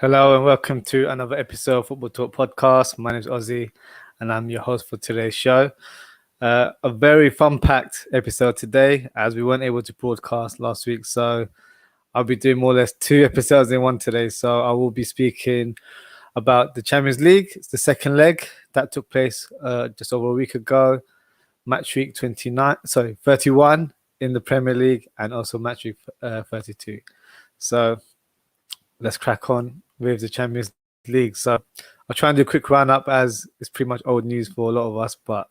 Hello and welcome to another episode of Football Talk Podcast. My name is Ozzie and I'm your host for today's show. A very fun-packed episode today as we weren't able to broadcast last week. So I'll be doing more or less 2 episodes in one today. So I will be speaking about the Champions League. It's the second leg that took place just over a week ago. Match week 31 in the Premier League and also match week 32. So let's crack on with the Champions League. So I'll try and do a quick roundup as it's pretty much old news for a lot of us, but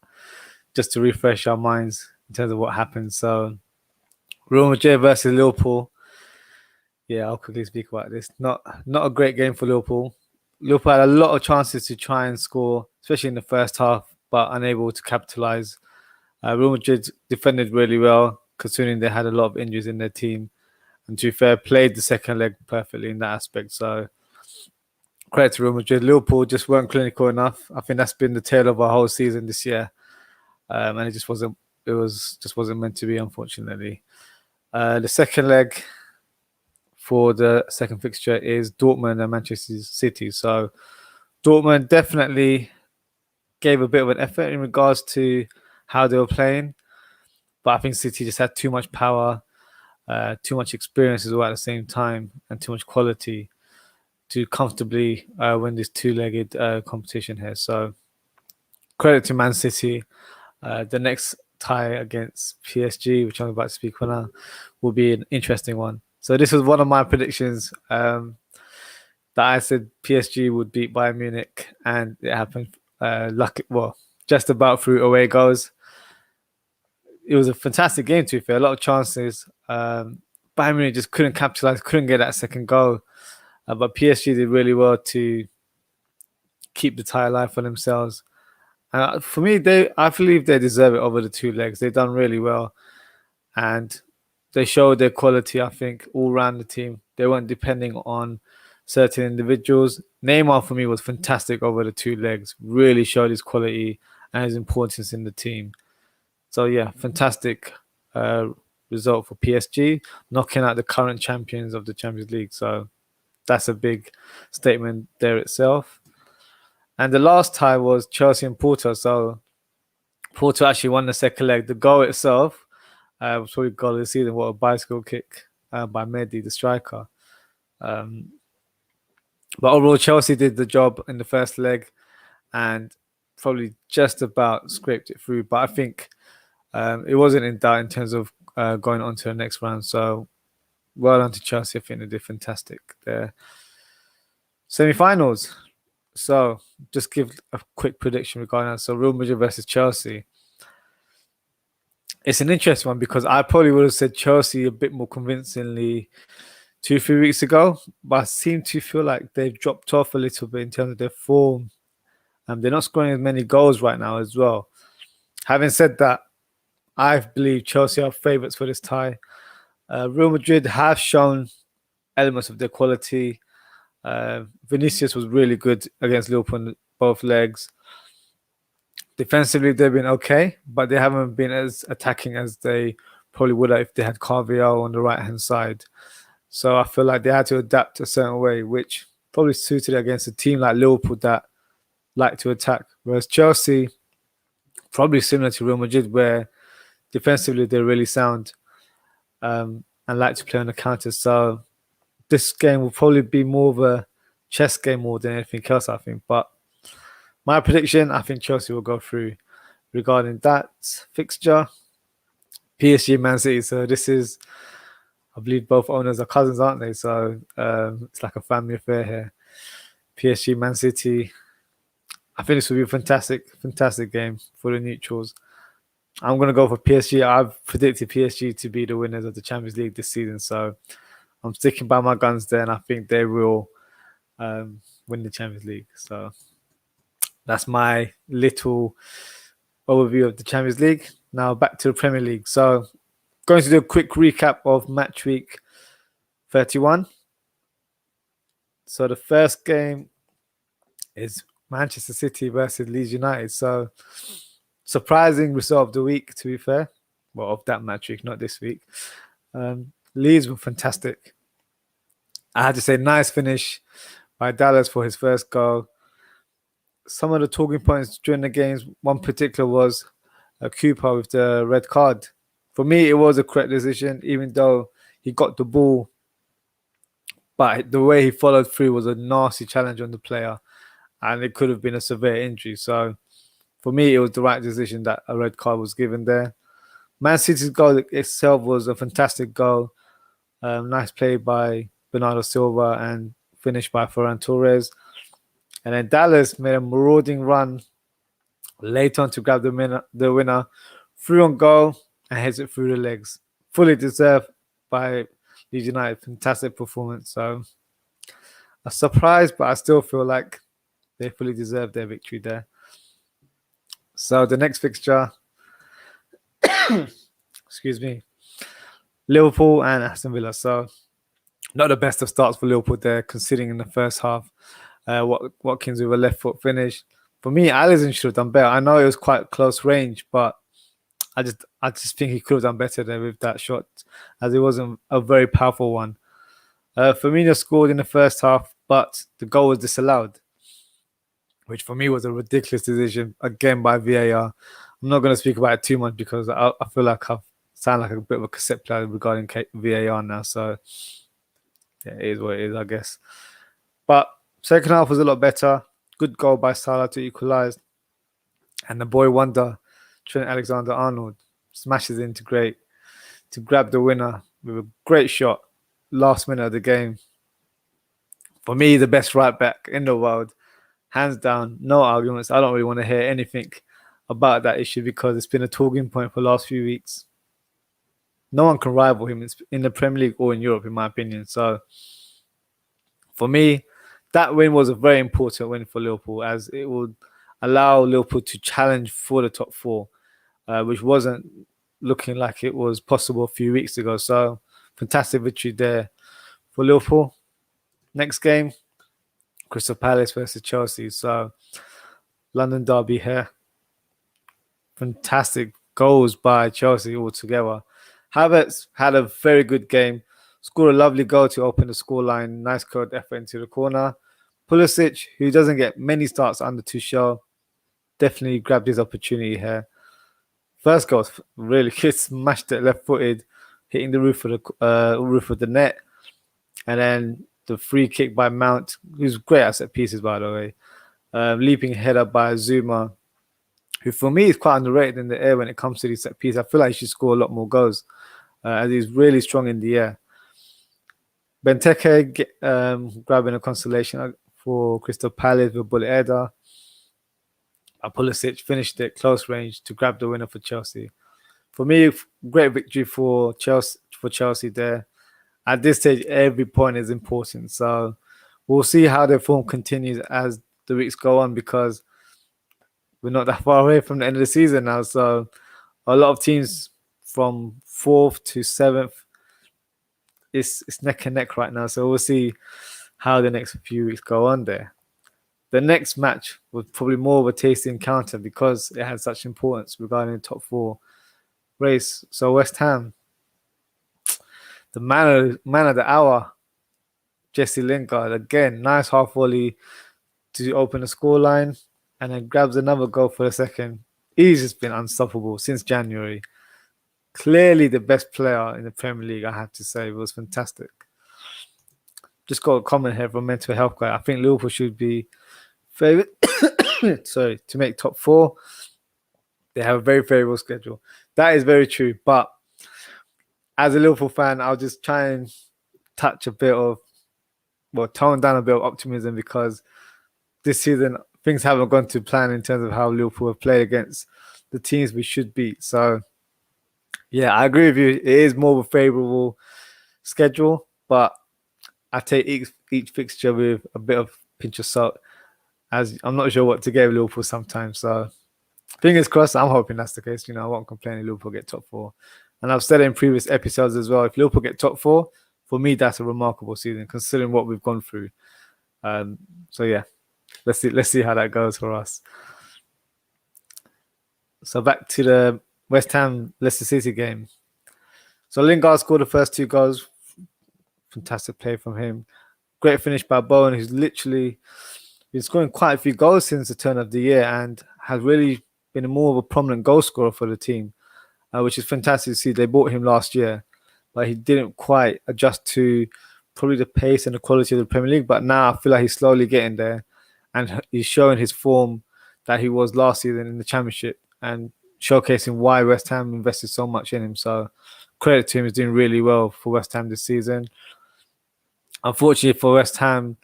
just to refresh our minds in terms of what happened. So Real Madrid versus Liverpool. Yeah, I'll quickly speak about this. Not a great game for Liverpool. Liverpool had a lot of chances to try and score, especially in the first half, but unable to capitalize. Real Madrid defended really well, considering they had a lot of injuries in their team. And to be fair, played the second leg perfectly in that aspect. So credit to Real Madrid. Liverpool just weren't clinical enough. I think that's been the tale of our whole season this year. And it just wasn't meant to be, unfortunately. The second leg for the second fixture is Dortmund and Manchester City. So Dortmund definitely gave a bit of an effort in regards to how they were playing. But I think City just had too much power, too much experience as well at the same time, and too much quality to comfortably win this two-legged competition here. So credit to Man City. The next tie against PSG, which I'm about to speak on now, will be an interesting one. So this was one of my predictions that I said PSG would beat Bayern Munich, and it happened. Just about through away goals. It was a fantastic game, to be fair. A lot of chances. Bayern Munich just couldn't capitalize, couldn't get that second goal. But PSG did really well to keep the tie alive for themselves. For me, I believe they deserve it over the 2 legs. They've done really well. And they showed their quality, I think, all around the team. They weren't depending on certain individuals. Neymar, for me, was fantastic over the 2 legs. Really showed his quality and his importance in the team. So, yeah, fantastic result for PSG, knocking out the current champions of the Champions League. So that's a big statement there itself. And the last tie was Chelsea and Porto. So Porto actually won the second leg. The goal itself was probably goal of the season. What a bicycle kick by Mehdi, the striker. But overall, Chelsea did the job in the first leg and probably just about scraped it through. But I think it wasn't in doubt in terms of going on to the next round. So well done to Chelsea. I think they did fantastic there. Semi-finals. So just give a quick prediction regarding that. So Real Madrid versus Chelsea. It's an interesting one because I probably would have said Chelsea a bit more convincingly 2-3 weeks ago, but I seem to feel like they've dropped off a little bit in terms of their form. They're not scoring as many goals right now as well. Having said that, I believe Chelsea are favourites for this tie. Real Madrid have shown elements of their quality. Vinicius was really good against Liverpool on both legs. Defensively, they've been okay, but they haven't been as attacking as they probably would have if they had Carvalho on the right-hand side. So I feel like they had to adapt a certain way, which probably suited against a team like Liverpool that like to attack. Whereas Chelsea, probably similar to Real Madrid, where defensively they're really sound and like to play on the counter. So this game will probably be more of a chess game more than anything else, I think. But my prediction, I think Chelsea will go through regarding that fixture. PSG, Man City. So this is, I believe both owners are cousins, aren't they? So it's like a family affair here. PSG, Man City. I think this will be a fantastic game for the neutrals. I'm going to go for PSG. I've predicted PSG to be the winners of the Champions League this season. So I'm sticking by my guns there, and I think they will win the Champions League. So that's my little overview of the Champions League. Now back to the Premier League. So going to do a quick recap of match week 31. So the first game is Manchester City versus Leeds United. So surprising result of the week, to be fair. Well, of that match week, not this week. Leeds were fantastic. I had to say nice finish by Dallas for his first goal. Some of the talking points during the games, one particular was Cooper with the red card. For me, it was a correct decision, even though he got the ball. But the way he followed through was a nasty challenge on the player, and it could have been a severe injury. So for me, it was the right decision that a red card was given there. Man City's goal itself was a fantastic goal. Nice play by Bernardo Silva and finished by Ferran Torres. And then Dallas made a marauding run late on to grab the winner, through on goal and heads it through the legs. Fully deserved by Leeds United. Fantastic performance. So a surprise, but I still feel like they fully deserved their victory there. So the next fixture, excuse me, Liverpool and Aston Villa. So not the best of starts for Liverpool there, considering in the first half, Watkins with a left foot finish. For me, Alisson should have done better. I know it was quite close range, but I just think he could have done better there with that shot, as it wasn't a very powerful one. Firmino scored in the first half, but the goal was disallowed, which for me was a ridiculous decision, again by VAR. I'm not going to speak about it too much because I feel like I sound like a bit of a cassette player regarding VAR now. So yeah, it is what it is, I guess. But second half was a lot better. Good goal by Salah to equalise. And the boy wonder, Trent Alexander-Arnold, smashes into to grab the winner with a great shot last minute of the game. For me, the best right back in the world, hands down, no arguments. I don't really want to hear anything about that issue because it's been a talking point for the last few weeks. No one can rival him in the Premier League or in Europe, in my opinion. So for me, that win was a very important win for Liverpool, as it would allow Liverpool to challenge for the top four, which wasn't looking like it was possible a few weeks ago. So fantastic victory there for Liverpool. Next game, Crystal Palace versus Chelsea. So London derby here. Fantastic goals by Chelsea altogether. Havertz had a very good game. Scored a lovely goal to open the scoreline. Nice curled effort into the corner. Pulisic, who doesn't get many starts under Tuchel, definitely grabbed his opportunity here. First goal was really good. Smashed it left-footed, hitting the roof of the net. And then the free kick by Mount, who's great at set pieces, by the way. Leaping header by Zuma, who for me is quite underrated in the air when it comes to these set pieces. I feel like he should score a lot more goals, as he's really strong in the air. Benteke grabbing a consolation for Crystal Palace with bullet header. Pulisic finished it close range to grab the winner for Chelsea. For me, great victory for Chelsea there. At this stage, every point is important. So we'll see how their form continues as the weeks go on, because we're not that far away from the end of the season now. So a lot of teams from 4th to 7th, it's neck and neck right now. So we'll see how the next few weeks go on there. The next match was probably more of a tasty encounter because it had such importance regarding the top four race. So West Ham, the man of the hour, Jesse Lingard, again, nice half volley to open the scoreline, and then grabs another goal for the second. He's just been unstoppable since January. Clearly the best player in the Premier League, I have to say. It was fantastic. Just got a comment here from Mental Health Guy. I think Liverpool should be favourite to make top four. They have a very favourable schedule. That is very true. But as a Liverpool fan, I'll just try and tone down a bit of optimism, because this season things haven't gone to plan in terms of how Liverpool have played against the teams we should beat. So yeah, I agree with you. It is more of a favourable schedule, but I take each fixture with a bit of pinch of salt, as I'm not sure what to get with Liverpool sometimes. So fingers crossed, I'm hoping that's the case. I won't complain if Liverpool get top four. And I've said it in previous episodes as well. If Liverpool get top four, for me, that's a remarkable season considering what we've gone through. So yeah, let's see how that goes for us. So back to the West Ham Leicester City game. So Lingard scored the first two goals. Fantastic play from him. great finish by Bowen, who's literally been scoring quite a few goals since the turn of the year and has really been more of a prominent goal scorer for the team, which is fantastic to see. They bought him last year, but he didn't quite adjust to probably the pace and the quality of the Premier League. But now I feel like he's slowly getting there, and he's showing his form that he was last season in the Championship and showcasing why West Ham invested so much in him. So credit to him, he's doing really well for West Ham this season. Unfortunately for West Ham,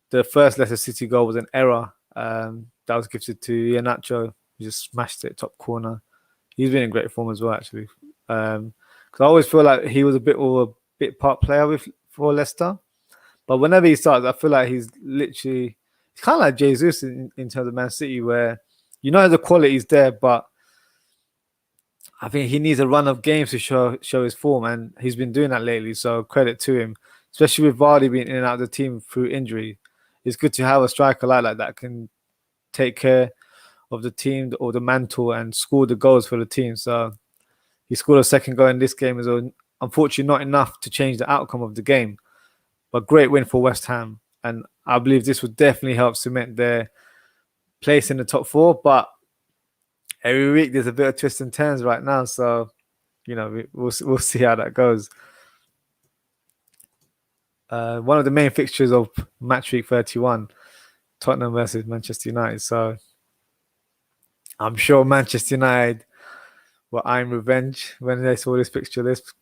the first Leicester City goal was an error that was gifted to Iheanacho. He just smashed it top corner. He's been in great form as well, actually. Because I always feel like he was a bit part player for Leicester. But whenever he starts, I feel like he's kind of like Jesus in terms of Man City, where you know the quality is there, but I think he needs a run of games to show his form, and he's been doing that lately. So credit to him, especially with Vardy being in and out of the team through injury. It's good to have a striker like that can take care of the team or the mantle and score the goals for the team. So he scored a second goal in this game as well. Unfortunately, not enough to change the outcome of the game, but great win for West Ham. And I believe this would definitely help cement their place in the top four. But every week there's a bit of twists and turns right now. So, we'll see how that goes. One of the main fixtures of match week 31, Tottenham versus Manchester United. So I'm sure Manchester United were eyeing revenge when they saw this fixture list.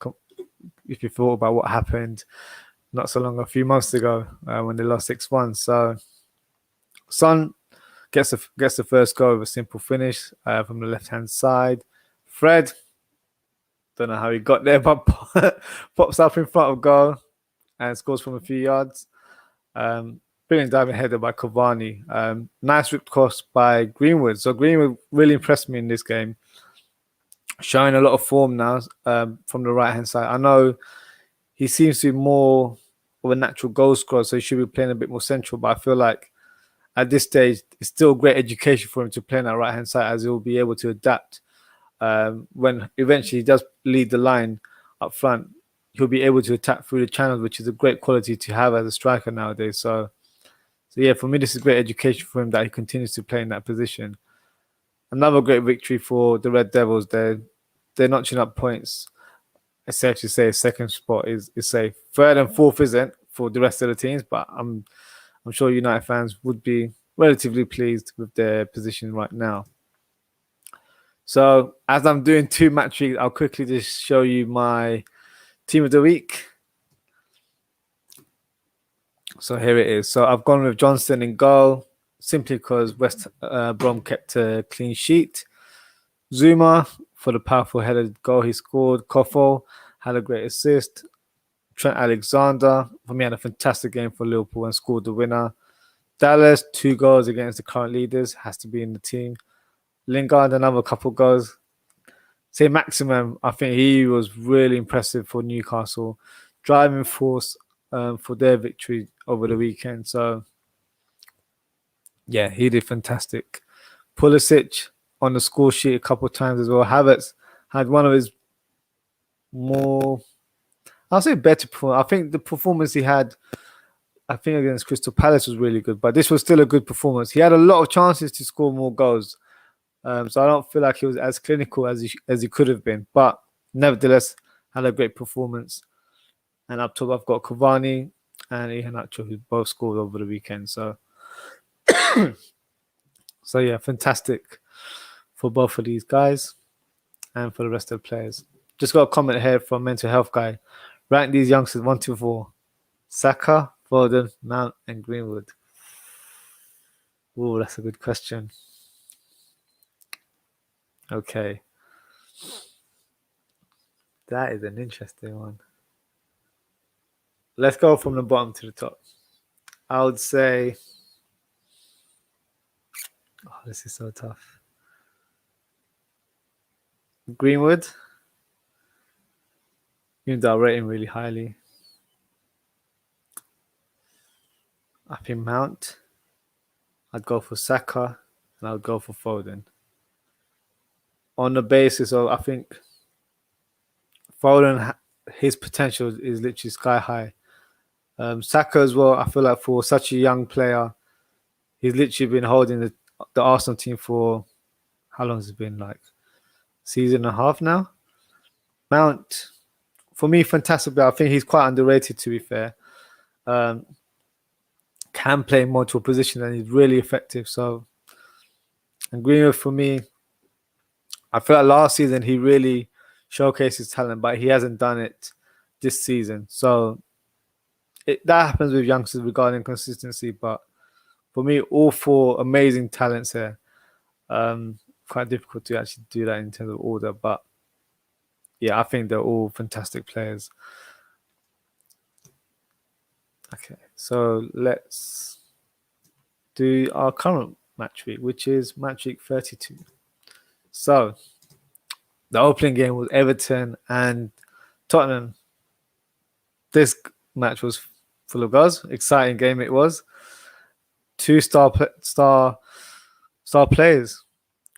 If you thought about what happened not so long, a few months ago, when they lost 6-1. So Son gets the first goal with a simple finish from the left-hand side. Fred, don't know how he got there, but pops up in front of goal and scores from a few yards. Brilliant diving header by Cavani. Nice ripped cross by Greenwood. So Greenwood really impressed me in this game. Showing a lot of form now from the right-hand side. I know he seems to be more of a natural goal scorer, so he should be playing a bit more central, but I feel like at this stage, it's still great education for him to play on that right-hand side, as he'll be able to adapt. When eventually he does lead the line up front, he'll be able to attack through the channels, which is a great quality to have as a striker nowadays. So yeah, for me, this is great education for him that he continues to play in that position. Another great victory for the Red Devils. They're notching up points. It's safe to say second spot is safe. Third and fourth isn't for the rest of the teams, but I'm sure United fans would be relatively pleased with their position right now. So as I'm doing two match weeks, I'll quickly just show you my team of the week. So here it is. So I've gone with Johnston in goal, simply because West Brom kept a clean sheet. Zuma for the powerful headed goal he scored. Koffel had a great assist. Trent Alexander, for me, had a fantastic game for Liverpool and scored the winner. Dallas, 2 goals against the current leaders, has to be in the team. Lingard, another couple goals. Say Maximum, I think he was really impressive for Newcastle. Driving force for their victory over the weekend. So, yeah, he did fantastic. Pulisic on the score sheet a couple of times as well. Havertz had one of his more, I'll say better performance. I think the performance he had, against Crystal Palace was really good, but this was still a good performance. He had a lot of chances to score more goals. So I don't feel like he was as clinical as he could have been, but nevertheless had a great performance. And up top, I've got Cavani and Iheanacho, who both scored over the weekend. So, so yeah, fantastic for both of these guys and for the rest of the players. Just got a comment here from Mental Health Guy. Rank these youngsters 1 to 4. Saka, Foden, Mount, and Greenwood. Oh, that's a good question. Okay. That is an interesting one. Let's go from the bottom to the top. I would say, this is so tough. Greenwood, even though I rate him really highly. I think Mount, I'd go for Saka, and I'd go for Foden. On the basis of, I think Foden, his potential is literally sky high. Saka as well, I feel like for such a young player, he's literally been holding the Arsenal team for, how long has it been? Like season and a half now. Mount, for me, fantastic player. I think he's quite underrated, to be fair. Can play multiple positions and he's really effective. So, and Greenwood, for me, I feel like last season he really showcased his talent, but he hasn't done it this season. So that happens with youngsters regarding consistency. But for me, all four amazing talents here. Quite difficult to actually do that in terms of order, but yeah, I think they're all fantastic players. Okay, so let's do our current match week, which is match week 32. So the opening game was Everton and Tottenham. This match was full of goals. Exciting game it was. Two star players,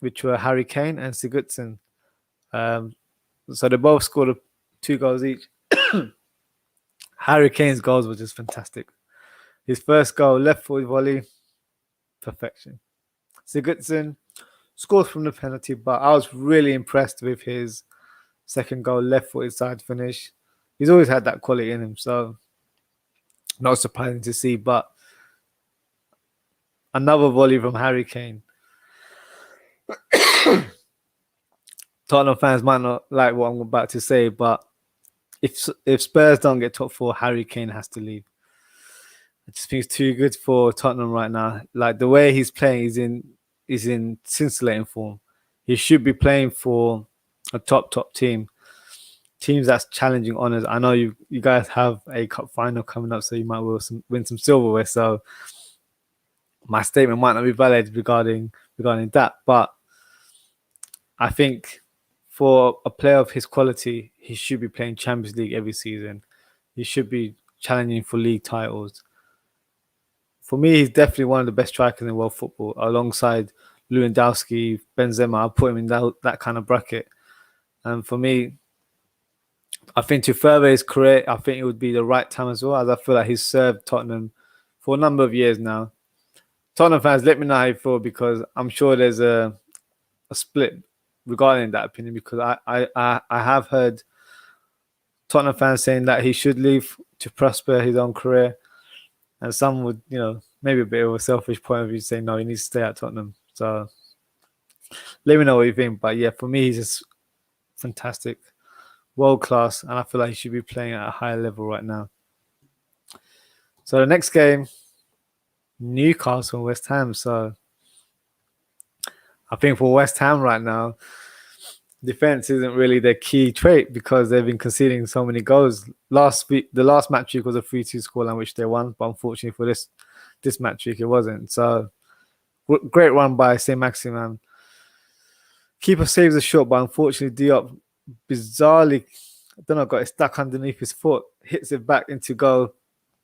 which were Harry Kane and Sigurdsson. So they both scored 2 goals each. Harry Kane's goals were just fantastic. His first goal, left foot volley, perfection. Sigurdsson scored from the penalty, but I was really impressed with his second goal, left footed side finish. He's always had that quality in him, so not surprising to see. But another volley from Harry Kane. Tottenham fans might not like what I'm about to say, but if Spurs don't get top 4, Harry Kane has to leave. I just think it's too good for Tottenham right now. Like the way he's playing, he's in scintillating form. He should be playing for a top team, teams that's challenging honours. I know you guys have a cup final coming up, so you might well win some silverware. So my statement might not be valid regarding that, but I think for a player of his quality, he should be playing Champions League every season. He should be challenging for league titles. For me, he's definitely one of the best strikers in world football, alongside Lewandowski, Benzema. I'll put him in that kind of bracket. And for me, I think to further his career, I think it would be the right time as well, as I feel like he's served Tottenham for a number of years now. Tottenham fans, let me know how you feel, because I'm sure there's a split regarding that opinion, because I have heard Tottenham fans saying that he should leave to prosper his own career, and some would, maybe a bit of a selfish point of view, saying no, he needs to stay at Tottenham. So let me know what you think. But yeah, for me, he's just fantastic, world class, and I feel like he should be playing at a higher level right now. So the next game, Newcastle and West Ham. So I think for West Ham right now, defense isn't really their key trait, because they've been conceding so many goals. The last match week was a 3-2 scoreline, which they won, but unfortunately for this match week, it wasn't. So great run by Saint-Maximin. Keeper saves a shot, but unfortunately Diop bizarrely, I don't know, got it stuck underneath his foot, hits it back into goal.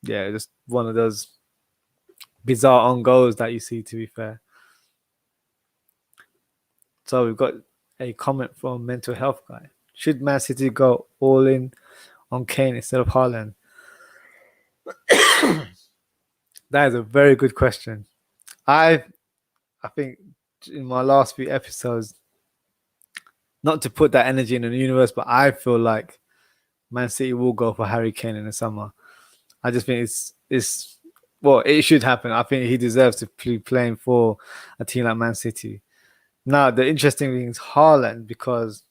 Yeah, just one of those bizarre on goals that you see, to be fair. So we've got a comment from Mental Health Guy. Should Man City go all in on Kane instead of Haaland? That is a very good question. I think in my last few episodes, not to put that energy in the universe, but I feel like Man City will go for Harry Kane in the summer. I just think it should happen. I think he deserves to be playing for a team like Man City. Now, the interesting thing is Haaland, because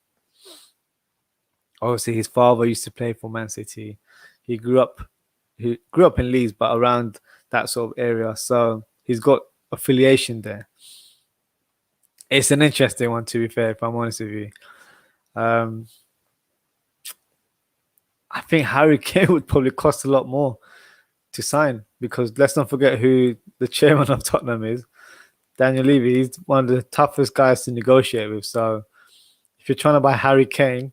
obviously his father used to play for Man City. He grew up in Leeds, but around that sort of area. So he's got affiliation there. It's an interesting one, to be fair, if I'm honest with you. I think Harry Kane would probably cost a lot more to sign, because let's not forget who the chairman of Tottenham is. Daniel Levy. He's one of the toughest guys to negotiate with. So if you're trying to buy Harry Kane,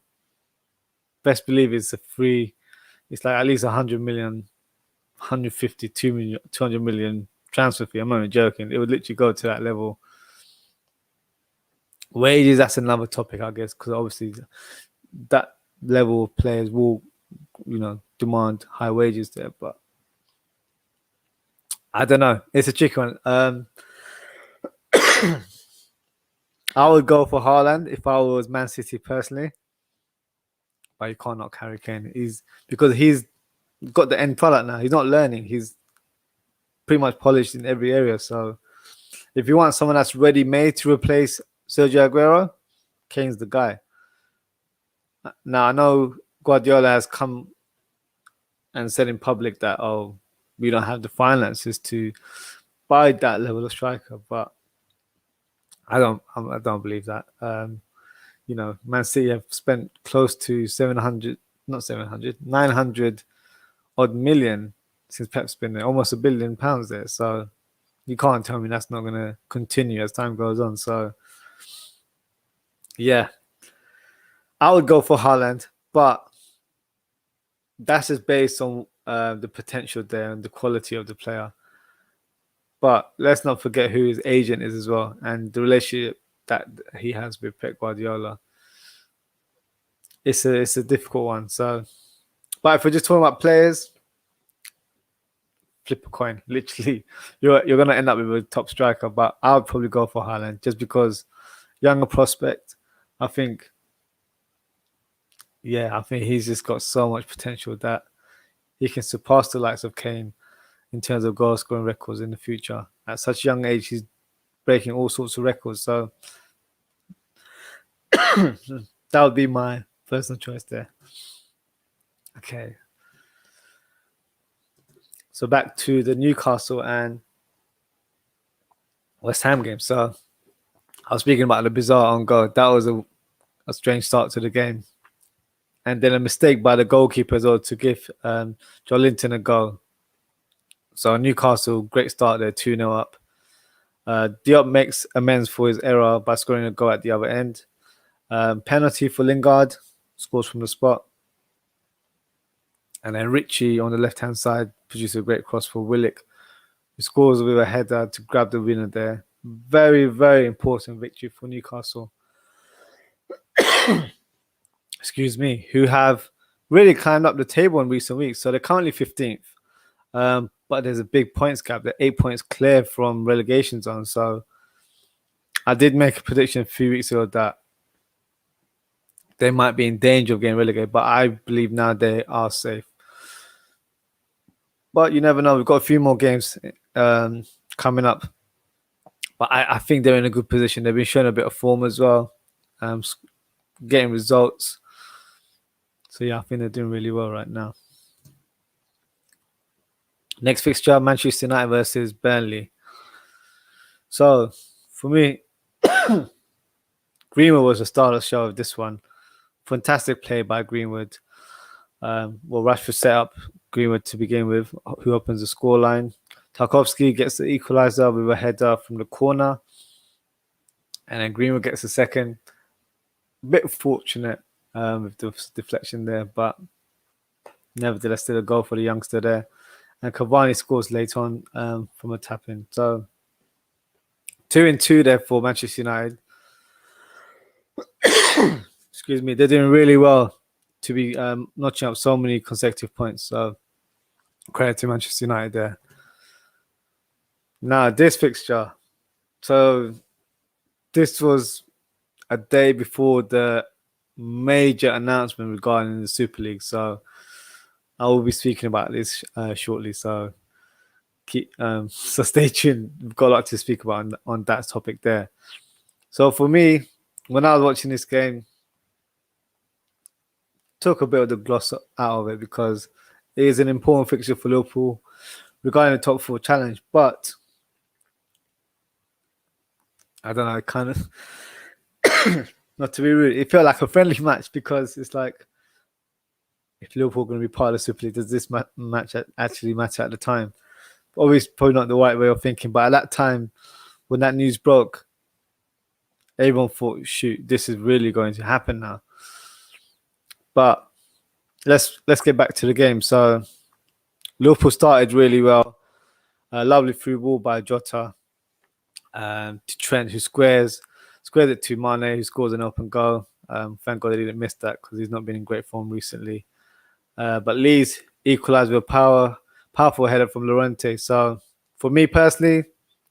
best believe it's it's like at least 100 million, 150, 200 million transfer fee. I'm not even joking. It would literally go to that level. Wages, that's another topic, I guess, because obviously that level of players will, demand high wages there. But I don't know. It's a tricky one. I would go for Haaland if I was Man City personally, but you can't knock Harry Kane. Because he's got the end product now. He's not learning. He's pretty much polished in every area. So if you want someone that's ready made to replace Sergio Aguero, Kane's the guy. Now I know Guardiola has come and said in public that we don't have the finances to buy that level of striker, but I don't believe that. Man City have spent close to 900 odd million since Pep's been there, almost £1 billion there. So you can't tell me that's not going to continue as time goes on. So yeah, I would go for Haaland, but that's just based on the potential there and the quality of the player. But let's not forget who his agent is as well, and the relationship that he has with Pep Guardiola. It's a difficult one. So, but if we're just talking about players, flip a coin. Literally, you're gonna end up with a top striker. But I would probably go for Haaland just because younger prospect. I think he's just got so much potential that he can surpass the likes of Kane in terms of goal scoring records in the future. At such a young age, he's breaking all sorts of records. So that would be my personal choice there. Okay. So back to the Newcastle and West Ham game. So I was speaking about the bizarre on goal. That was a strange start to the game. And then a mistake by the goalkeeper as well to give Joelinton a goal. So Newcastle, great start there, 2-0 up. Diop makes amends for his error by scoring a goal at the other end. Penalty for Lingard, scores from the spot. And then Ritchie on the left-hand side produces a great cross for Willock, who scores with a header to grab the winner there. Very, very important victory for Newcastle. Excuse me, who have really climbed up the table in recent weeks. So they're currently 15th. But there's a big points gap. They're 8 points clear from relegation zone. So I did make a prediction a few weeks ago that they might be in danger of getting relegated, but I believe now they are safe. But you never know. We've got a few more games coming up. But I think they're in a good position. They've been showing a bit of form as well, getting results. So yeah, I think they're doing really well right now. Next fixture, Manchester United versus Burnley. So, for me, Greenwood was the star of the show of this one. Fantastic play by Greenwood. Rashford set up Greenwood to begin with, who opens the scoreline. Tarkowski gets the equaliser with a header from the corner. And then Greenwood gets the second. A bit fortunate with the deflection there, but nevertheless, still a goal for the youngster there. And Cavani scores late on from a tap-in. So 2-2 there for Manchester United. Excuse me. They're doing really well to be notching up so many consecutive points. So credit to Manchester United there. Now, this fixture. So this was a day before the major announcement regarding the Super League. So I will be speaking about this shortly, so stay tuned. We've got a lot to speak about on that topic there. So for me, when I was watching this game, took a bit of the gloss out of it because it is an important fixture for Liverpool regarding the top 4 challenge. But I don't know, kind of not to be rude, it felt like a friendly match because it's like, if Liverpool are going to be part of the Super League, does this match actually matter at the time? Obviously, probably not the right way of thinking, but at that time, when that news broke, everyone thought, shoot, this is really going to happen now. But let's get back to the game. So Liverpool started really well. A lovely through ball by Jota to Trent, who squares it to Mane, who scores an open goal. Thank God they didn't miss that because he's not been in great form recently. But Leeds equalised with a powerful header from Llorente. So for me personally,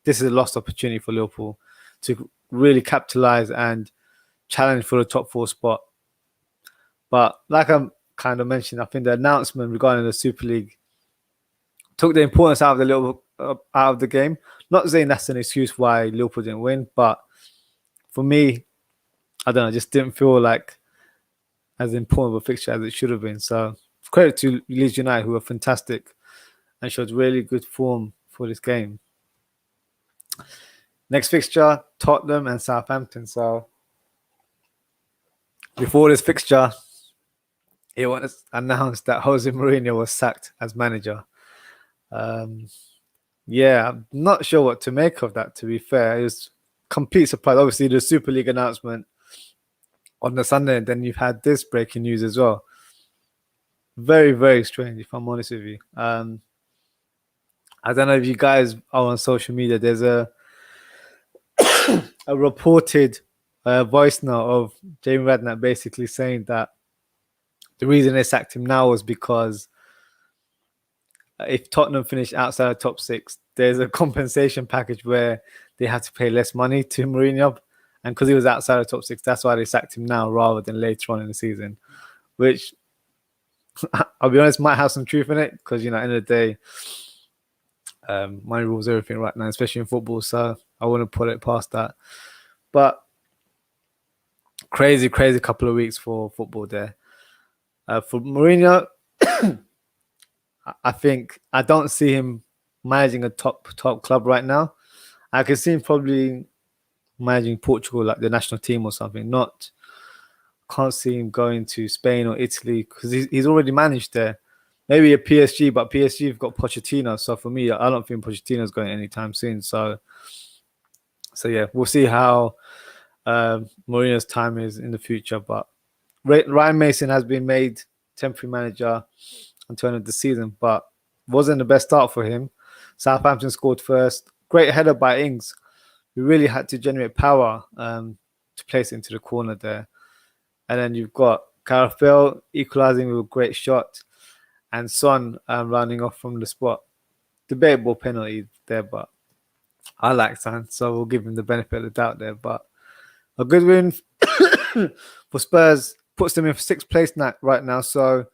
this is a lost opportunity for Liverpool to really capitalise and challenge for the top 4 spot. But like I kind of mentioned, I think the announcement regarding the Super League took the importance out of the game. Not saying that's an excuse why Liverpool didn't win, but for me, I don't know, just didn't feel like as important of a fixture as it should have been. So credit to Leeds United, who were fantastic and showed really good form for this game. Next fixture, Tottenham and Southampton. So before this fixture, it was announced that Jose Mourinho was sacked as manager. Yeah, I'm not sure what to make of that, to be fair. It was complete surprise. Obviously, the Super League announcement on the Sunday, and then you've had this breaking news as well. Very, very strange, if I'm honest with you. I don't know if you guys are on social media. There's a reported voice note of Jamie Redknapp basically saying that the reason they sacked him now was because if Tottenham finish outside the top 6, there's a compensation package where they have to pay less money to Mourinho. And because he was outside the top 6, that's why they sacked him now rather than later on in the season. Which, I'll be honest, might have some truth in it. Because, at the end of the day, money rules everything right now, especially in football. So I wouldn't put it past that. But crazy couple of weeks for football there. For Mourinho, I don't see him managing a top club right now. I can see him probably managing Portugal, like the national team or something. Can't see him going to Spain or Italy because he's already managed there. Maybe a PSG, but PSG have got Pochettino. So for me, I don't think Pochettino's going anytime soon. So yeah, we'll see how Mourinho's time is in the future. But Ryan Mason has been made temporary manager until the end of the season, but wasn't the best start for him. Southampton scored first. Great header by Ings. We really had to generate power to place it into the corner there. And then you've got Gareth Bale equalising with a great shot and Son running off from the spot. Debatable penalty there, but I like Son, so we'll give him the benefit of the doubt there. But a good win for Spurs puts them in 6th place right now, so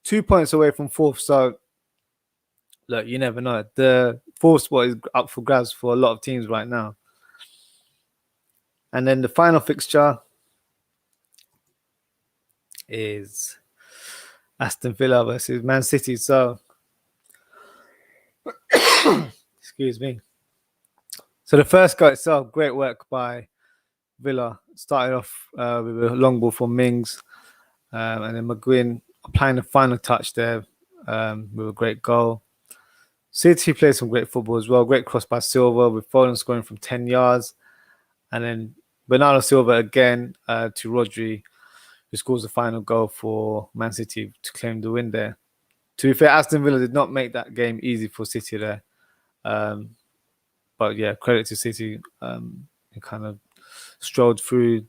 2 points away from 4th. So look, you never know. The 4th spot is up for grabs for a lot of teams right now. And then the final fixture is Aston Villa versus Man City. So, excuse me. So the first goal itself, great work by Villa. Started off with a long ball from Mings, and then McGuinn applying the final touch there with a great goal. City played some great football as well. Great cross by Silva with Foden scoring from 10 yards. And then Bernardo Silva again to Rodri, who scores the final goal for Man City to claim the win there. To be fair, Aston Villa did not make that game easy for City there. But yeah, credit to City. Who kind of strolled through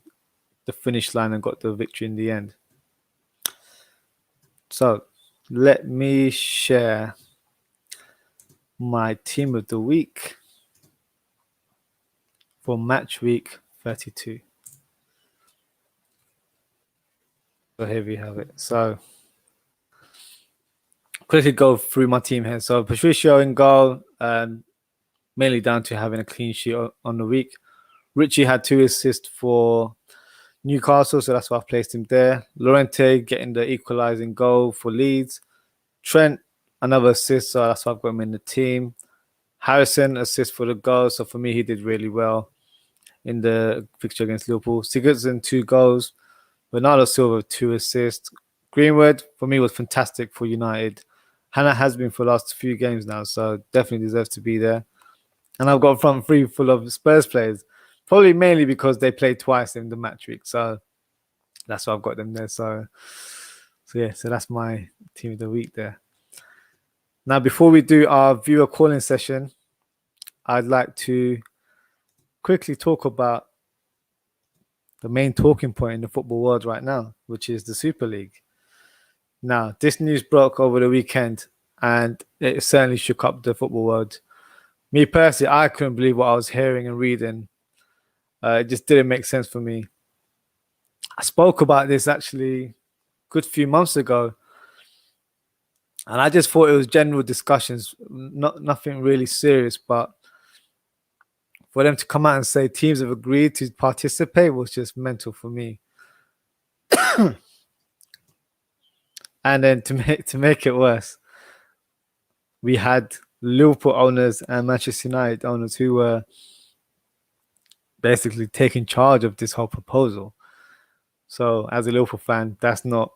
the finish line and got the victory in the end. So let me share my team of the week for match week 32. So here we have it. So quickly go through my team here. So Patricio in goal, mainly down to having a clean sheet on the week. Richie had 2 assists for Newcastle, so that's why I've placed him there. Llorente getting the equalising goal for Leeds. Trent, another assist, so that's why I've got him in the team. Harrison, assist for the goal, so for me, he did really well in the fixture against Liverpool. Sigurdsson, 2 goals. Bernardo Silva, 2 assists. Greenwood, for me, was fantastic for United. Hannah has been for the last few games now, so definitely deserves to be there. And I've got a front 3 full of Spurs players, probably mainly because they played twice in the match week, so that's why I've got them there. So that's my team of the week there. Now, before we do our viewer calling session, I'd like to quickly talk about the main talking point in the football world right now, which is the Super League. Now, this news broke over the weekend, and it certainly shook up the football world. Me personally, I couldn't believe what I was hearing and reading. It just didn't make sense for me. I spoke about this actually a good few months ago, and I just thought it was general discussions, nothing really serious. But for them to come out and say teams have agreed to participate was just mental for me. And then to make it worse, we had Liverpool owners and Manchester United owners who were basically taking charge of this whole proposal. So as a Liverpool fan, that's not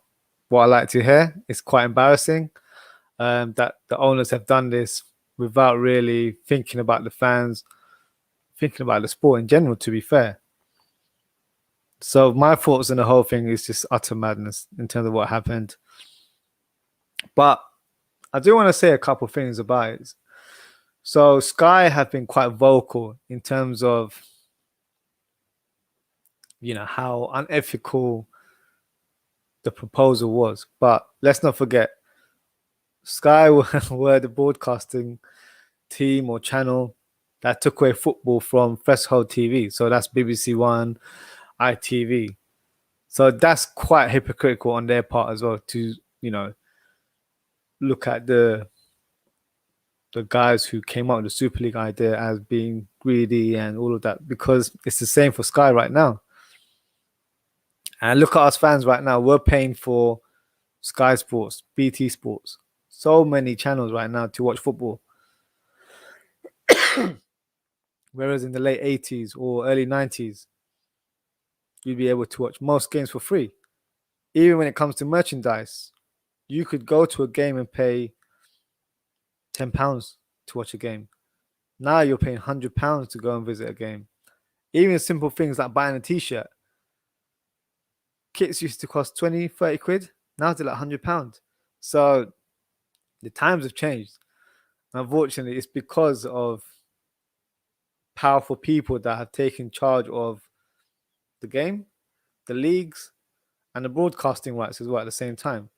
what I like to hear. It's quite embarrassing that the owners have done this without really thinking about the fans, thinking about the sport in general, to be fair. So my thoughts on the whole thing is just utter madness in terms of what happened. But I do want to say a couple of things about it. So Sky have been quite vocal in terms of, how unethical the proposal was. But let's not forget, Sky were the broadcasting team or channel that took away football from Threshold TV. So that's BBC One, ITV. So that's quite hypocritical on their part as well to, look at the guys who came up with the Super League idea as being greedy and all of that, because it's the same for Sky right now. And look at us fans right now. We're paying for Sky Sports, BT Sports, so many channels right now to watch football. Whereas in the late 80s or early 90s, you'd be able to watch most games for free. Even when it comes to merchandise, you could go to a game and pay £10 to watch a game. Now you're paying £100 to go and visit a game. Even simple things like buying a t-shirt. Kits used to cost 20, 30 quid. Now they're like £100. So the times have changed. Unfortunately, it's because of powerful people that have taken charge of the game, the leagues, and the broadcasting rights as well at the same time.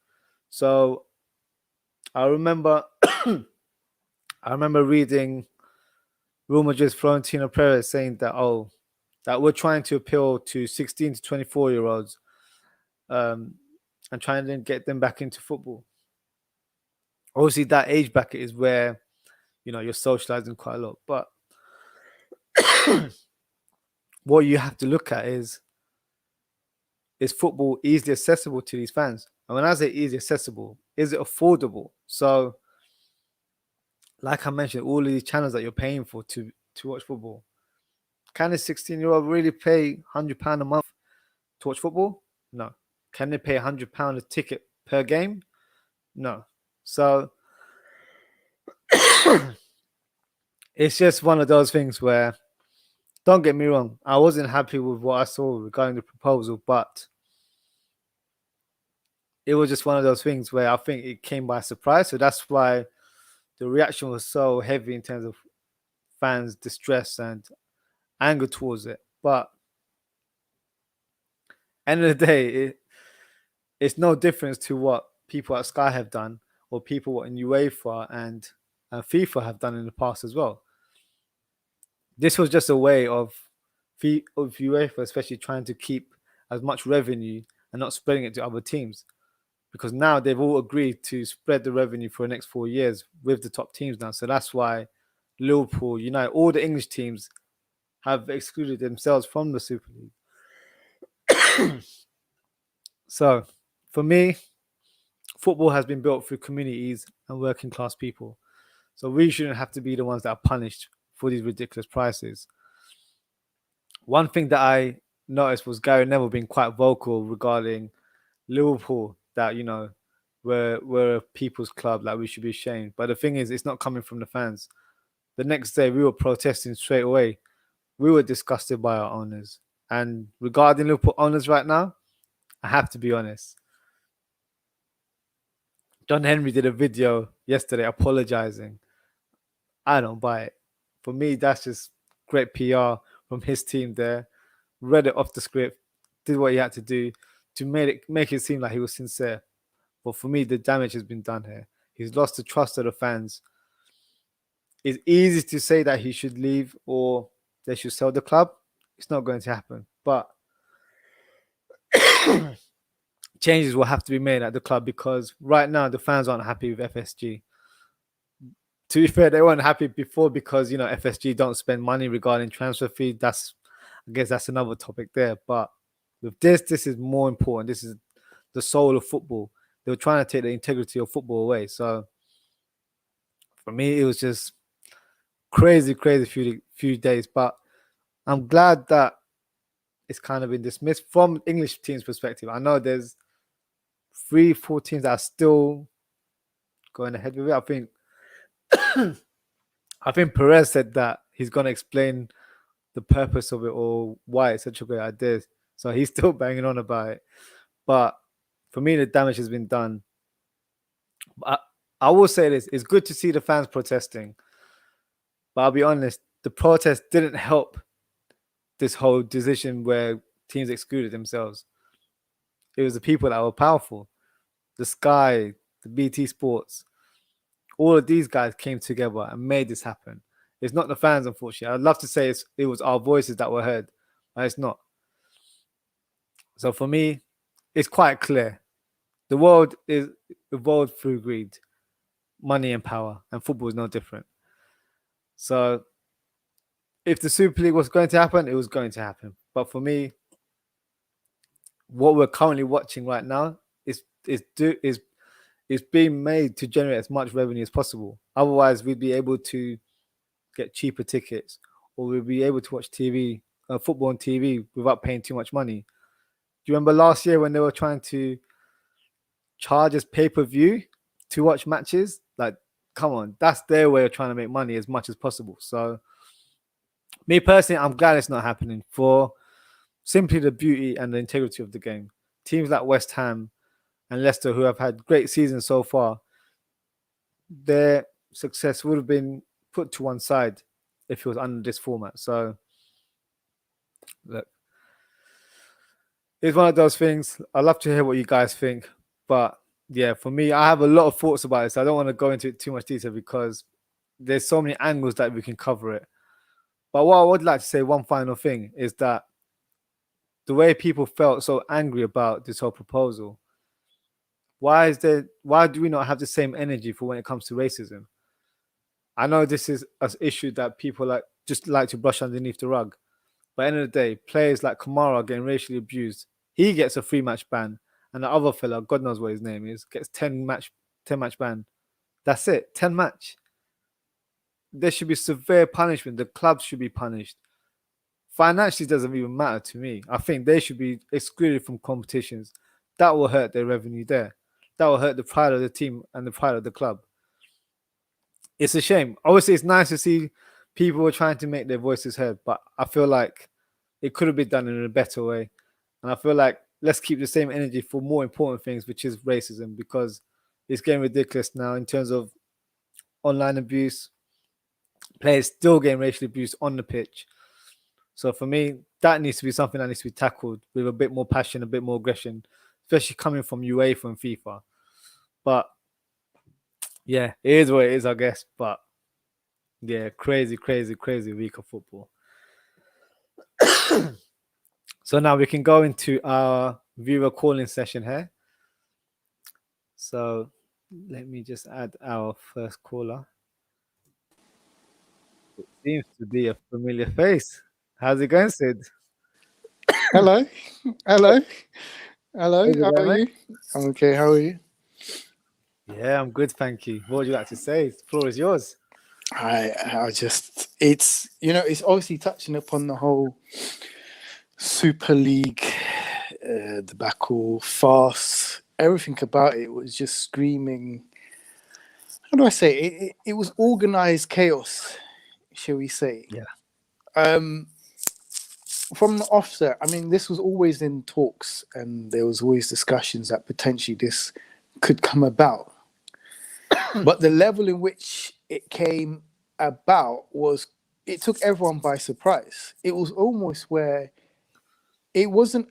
So I remember reading Real Madrid's Florentino Perez saying that we're trying to appeal to 16 to 24-year-olds and trying to get them back into football. Obviously, that age bracket is where, you're socializing quite a lot. But what you have to look at is football easily accessible to these fans? And when I say easily accessible, is it affordable? So, like I mentioned, all of these channels that you're paying for to watch football, can a 16-year-old really pay £100 a month to watch football? No. Can they pay £100 a ticket per game? No. So it's just one of those things where, don't get me wrong, I wasn't happy with what I saw regarding the proposal, but it was just one of those things where I think it came by surprise. So that's why the reaction was so heavy in terms of fans' distress and anger towards it. But end of the day, it's no difference to what people at Sky have done or people in UEFA and FIFA have done in the past as well. This was just a way of UEFA, especially trying to keep as much revenue and not spreading it to other teams. Because now they've all agreed to spread the revenue for the next 4 years with the top teams now. So that's why Liverpool, United, all the English teams have excluded themselves from the Super League. So for me, football has been built through communities and working class people. So we shouldn't have to be the ones that are punished for these ridiculous prices. One thing that I noticed was Gary Neville being quite vocal regarding Liverpool, that, we're a people's club, like we should be ashamed. But the thing is, it's not coming from the fans. The next day, we were protesting straight away. We were disgusted by our owners. And regarding Liverpool owners right now, I have to be honest. John Henry did a video yesterday apologizing. I don't buy it. For me, that's just great PR from his team there. Read it off the script, did what he had to do to make it seem like he was sincere. But for me, the damage has been done here. He's lost the trust of the fans. it's easy to say that he should leave or they should sell the club. It's not going to happen. But changes will have to be made at the club because right now the fans aren't happy with FSG. To be fair, they weren't happy before because FSG don't spend money regarding transfer fee. I guess that's another topic there. But with this is more important. This is the soul of football. They were trying to take the integrity of football away. So for me, it was just crazy few days. But I'm glad that it's kind of been dismissed from English teams' perspective. I know there's 3-4 teams that are still going ahead with it. I think Perez said that he's going to explain the purpose of it or why it's such a great idea. So he's still banging on about it. But for me, the damage has been done. I will say this. It's good to see the fans protesting. But I'll be honest, the protest didn't help this whole decision where teams excluded themselves. It was the people that were powerful. The Sky, the BT Sports, all of these guys came together and made this happen. It's not the fans, unfortunately. I'd love to say it was our voices that were heard, but it's not. So for me, it's quite clear. The world is evolved through greed, money and power, and football is no different. So if the Super League was going to happen, it was going to happen. But for me, what we're currently watching right now is being made to generate as much revenue as possible. Otherwise, we'd be able to get cheaper tickets, or we'd be able to watch football on TV without paying too much money. Do you remember last year when they were trying to charge us pay-per-view to watch matches? Like, come on, that's their way of trying to make money as much as possible. So, me personally, I'm glad it's not happening for simply the beauty and the integrity of the game. Teams like West Ham and Leicester, who have had great seasons so far, their success would have been put to one side if it was under this format. So, look, it's one of those things. I'd love to hear what you guys think. But yeah, for me, I have a lot of thoughts about this. I don't want to go into it too much detail because there's so many angles that we can cover it. But what I would like to say, one final thing, is that the way people felt so angry about this whole proposal, why do we not have the same energy for when it comes to racism? I know this is an issue that people just like to brush underneath the rug. But at the end of the day, players like Kamara are getting racially abused. He gets a 3-match ban. And the other fella, God knows what his name is, gets 10-match ban. That's it, 10 match. There should be severe punishment. The clubs should be punished. Financially, doesn't even matter to me. I think they should be excluded from competitions. That will hurt their revenue there. That will hurt the pride of the team and the pride of the club. It's a shame. Obviously, it's nice to see people were trying to make their voices heard, but I feel like it could have been done in a better way. And I feel like let's keep the same energy for more important things, which is racism, because it's getting ridiculous now in terms of online abuse. Players still getting racially abused on the pitch. So for me, that needs to be something that needs to be tackled with a bit more passion, a bit more aggression, especially coming from UEFA and FIFA. But yeah, it is what it is, I guess. But yeah, crazy week of football. So now we can go into our viewer calling session here. So let me just add our first caller. It seems to be a familiar face. How's it going, Sid? Hello. How are Mate? you? I'm okay. How are you? Yeah, I'm good, thank you. What would you like to say? The floor is yours. It's obviously touching upon the whole Super League debacle, farce, everything about it was just screaming. How do I say it? It was organized chaos, shall we say? Yeah. From the offset, I mean, this was always in talks, and there was always discussions that potentially this could come about. But the level in which it came about it took everyone by surprise. It was almost where it wasn't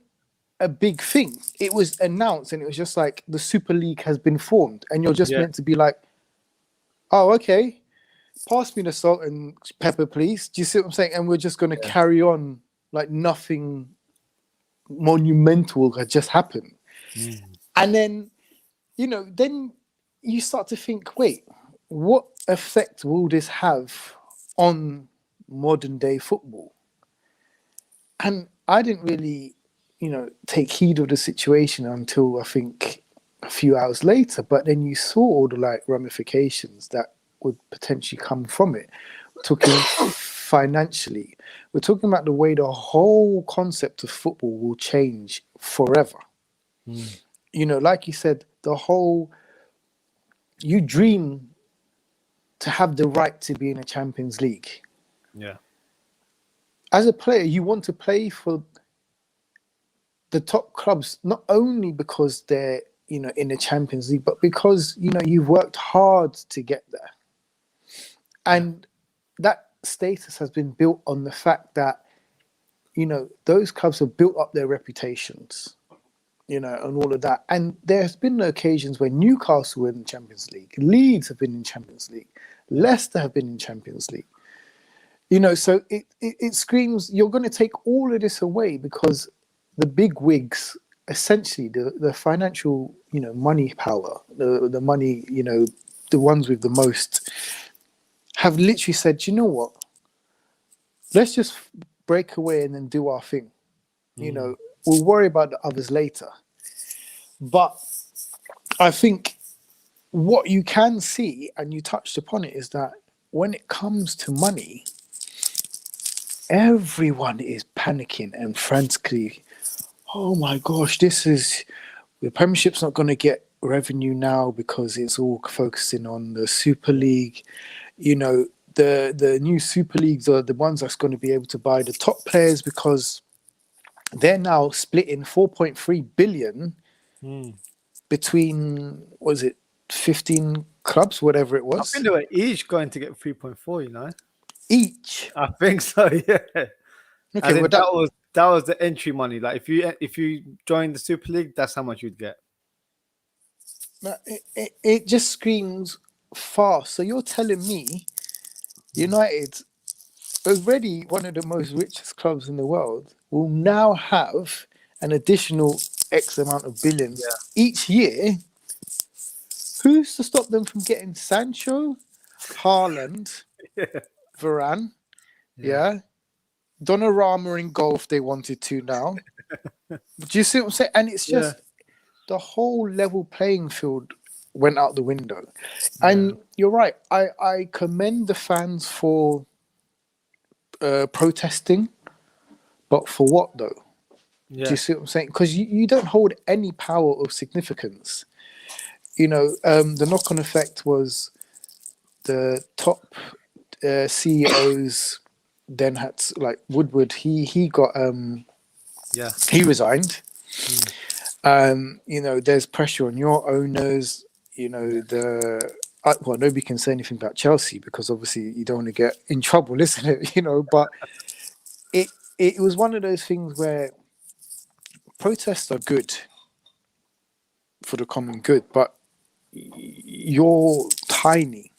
a big thing. It was announced and it was just like the Super League has been formed, and you're just meant to be like, oh, okay. pass me the salt and pepper, please. Do you see what I'm saying? And we're just going to carry on like nothing monumental had just happened. And then, then you start to think, wait, what effect will this have on modern day football? And I didn't really, take heed of the situation until I think a few hours later. But then you saw all the like ramifications that would potentially come from it. We're talking financially. We're talking about the way the whole concept of football will change forever. Like you said, you dream to have the right to be in a Champions League. Yeah. As a player, you want to play for the top clubs, not only because they're, in the Champions League, but because, you've worked hard to get there. And that status has been built on the fact that, those clubs have built up their reputations, and all of that. And there's been occasions where Newcastle were in the Champions League, Leeds have been in Champions League, Leicester have been in Champions League. So it screams, you're going to take all of this away because the big wigs, essentially the financial, money power, the money, the ones with the most, have literally said, you know what, let's just break away and then do our thing. We'll worry about the others later. But I think what you can see, and you touched upon it, is that when it comes to money, everyone is panicking and frantically, oh my gosh, the Premiership's not going to get revenue now because it's all focusing on the Super League. The new Super Leagues are the ones that's going to be able to buy the top players because they're now splitting 4.3 billion between, 15 clubs, whatever it was. I think they were each going to get 3.4, Each. I think so, yeah. Okay, well, that was the entry money. Like if you join the Super League, that's how much you'd get. It just screams fast. So you're telling me United, already one of the most richest clubs in the world, will now have an additional X amount of billions each year. Who's to stop them from getting Sancho, Haaland, Varane, Donnarumma in goal if they wanted to now? Do you see what I'm saying? And it's just the whole level playing field went out the window. And you're right. I commend the fans for protesting, but for what though? Do you see what I'm saying? Because you don't hold any power of significance. The knock-on effect was the top CEOs then had to, like Woodward. He got he resigned. There's pressure on your owners. Nobody can say anything about Chelsea because obviously you don't want to get in trouble, isn't it? But it was one of those things where protests are good for the common good, but you're tiny.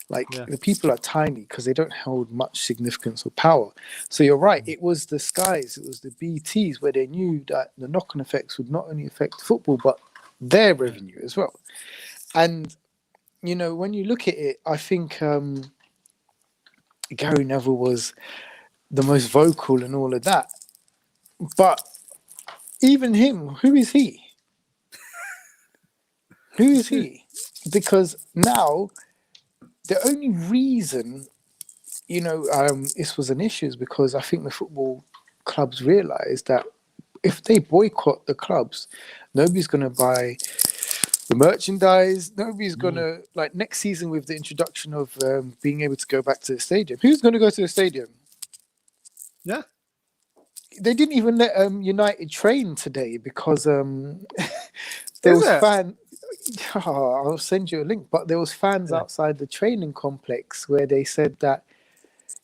The people are tiny because they don't hold much significance or power. So you're right. It was the Skies, it was the BTs where they knew that the knock-on effects would not only affect football, but their revenue as well. And, when you look at it, I think Gary Neville was the most vocal and all of that. But even him, who is he? Who is he? Because now the only reason, this was an issue is because I think the football clubs realised that if they boycott the clubs, nobody's going to buy the merchandise. Nobody's going to, next season with the introduction of being able to go back to the stadium. Who's going to go to the stadium? Yeah. They didn't even let United train today because there was fans. I'll send you a link, but there was fans outside the training complex where they said that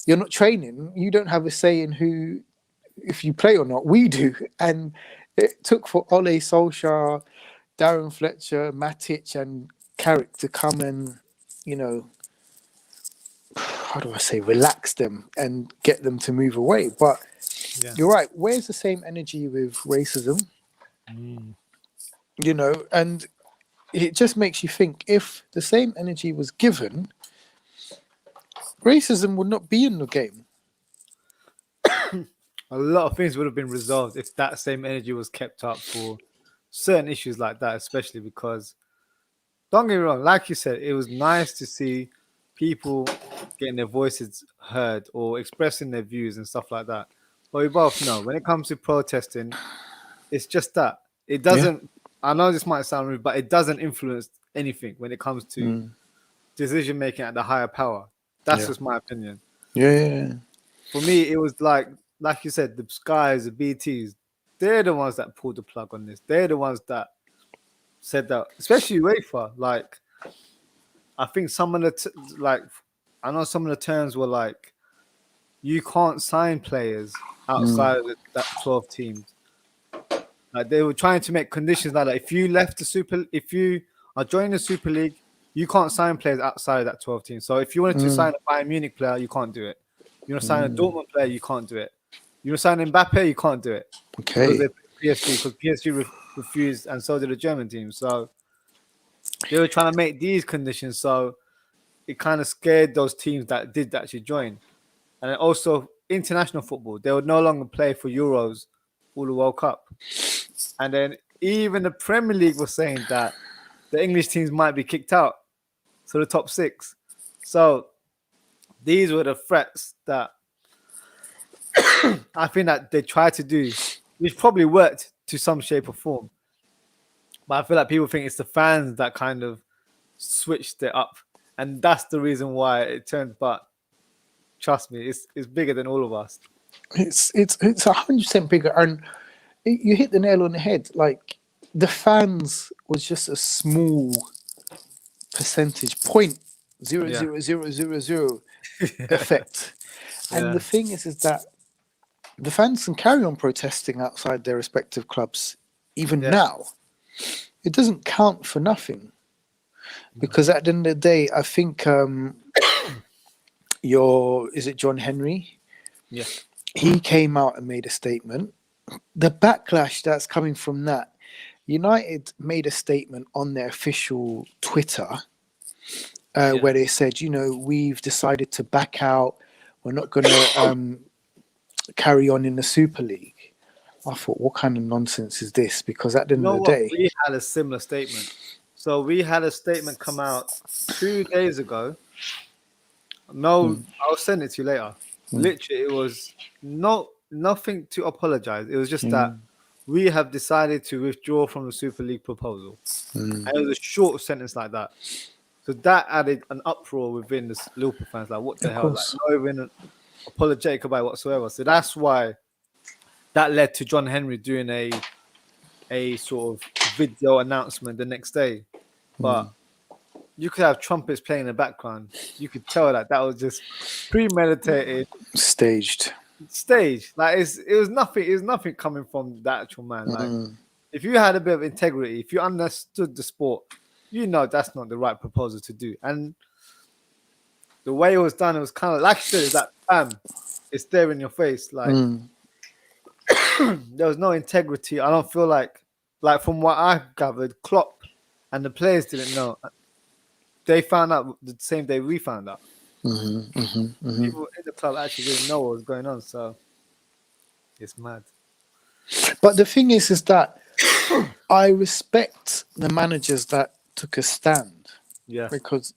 you're not training, you don't have a say in who, if you play or not. We do. And it took for Ole Solskjaer, Darren Fletcher, Matic and Carrick to come and how do I say, relax them and get them to move away. But Yeah. you're right. Where's the same energy with racism? You know, and it just makes you think, if the same energy was given, racism would not be in the game. A lot of things would have been resolved if that same energy was kept up for certain issues like that, especially because, don't get me wrong, like you said, it was nice to see people getting their voices heard or expressing their views and stuff like that. But we both know when it comes to protesting, it's just that it doesn't. I know this might sound rude, but it doesn't influence anything when it comes to decision making at the higher power. That's just my opinion. Yeah. For me, it was like you said, the Skies, the BTs, they're the ones that pulled the plug on this. They're the ones that said that, especially UEFA. Like, I think some of the I know some of the terms were like, you can't sign players outside of that 12 teams. Like, they were trying to make conditions like that. If you are joining the Super League, you can't sign players outside of that 12 teams. So if you wanted to sign a Bayern Munich player, you can't do it. You want to sign a Dortmund player, you can't do it. You want to sign Mbappe, you can't do it. Okay. Because PSG refused, and so did the German team. So they were trying to make these conditions, so it kind of scared those teams that did actually join. And then also international football, they would no longer play for Euros or the World Cup. And then even the Premier League was saying that the English teams might be kicked out, so the top 6. So these were the threats that I think that they tried to do, which probably worked to some shape or form. But I feel like people think it's the fans that kind of switched it up. And that's the reason why it turned. But trust me, it's bigger than all of us. It's 100% bigger. And you hit the nail on the head. Like, the fans was just a small percentage, 0.00000 effect. And the thing is that the fans can carry on protesting outside their respective clubs even now. It doesn't count for nothing, because at the end of the day, I think is it John Henry? Yeah, he came out and made a statement. The backlash that's coming from that, United made a statement on their official Twitter where they said, we've decided to back out. We're not going to carry on in the Super League. I thought, what kind of nonsense is this? Because at the end of the day, we had a similar statement. So we had a statement come out 2 days ago. No, I'll send it to you later. Literally, it was nothing to apologize. It was just that we have decided to withdraw from the Super League proposal. And it was a short sentence like that. So that added an uproar within the Liverpool fans. Like, what the hell? Like, not even apologetic about it whatsoever. So that's why that led to John Henry doing a sort of video announcement the next day. But you could have trumpets playing in the background. You could tell that was just premeditated, staged. Like, it was nothing coming from the actual man. Like, if you had a bit of integrity, if you understood the sport, that's not the right proposal to do. And the way it was done, it was kind of like you said, it's like, bam, it's there in your face. Like, there was no integrity. I don't feel like from what I gathered, Klopp and the players didn't know. They found out the same day we found out. People in the club actually didn't know what was going on, so it's mad. But the thing is that I respect the managers that took a stand. Yeah. Because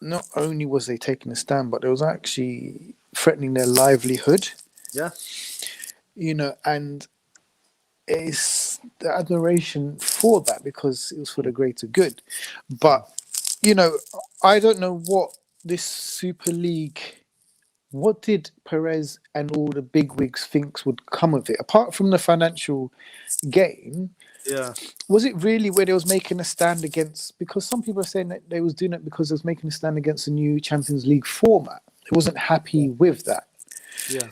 not only was they taking a stand, but it was actually threatening their livelihood. Yeah. And it's the admiration for that, because it was for the greater good. But, I don't know what this Super League, what did Perez and all the bigwigs think would come of it? Apart from the financial gain, was it really where they was making a stand against, because some people are saying that they was doing it because they was making a stand against the new Champions League format. They wasn't happy with that. Yeah.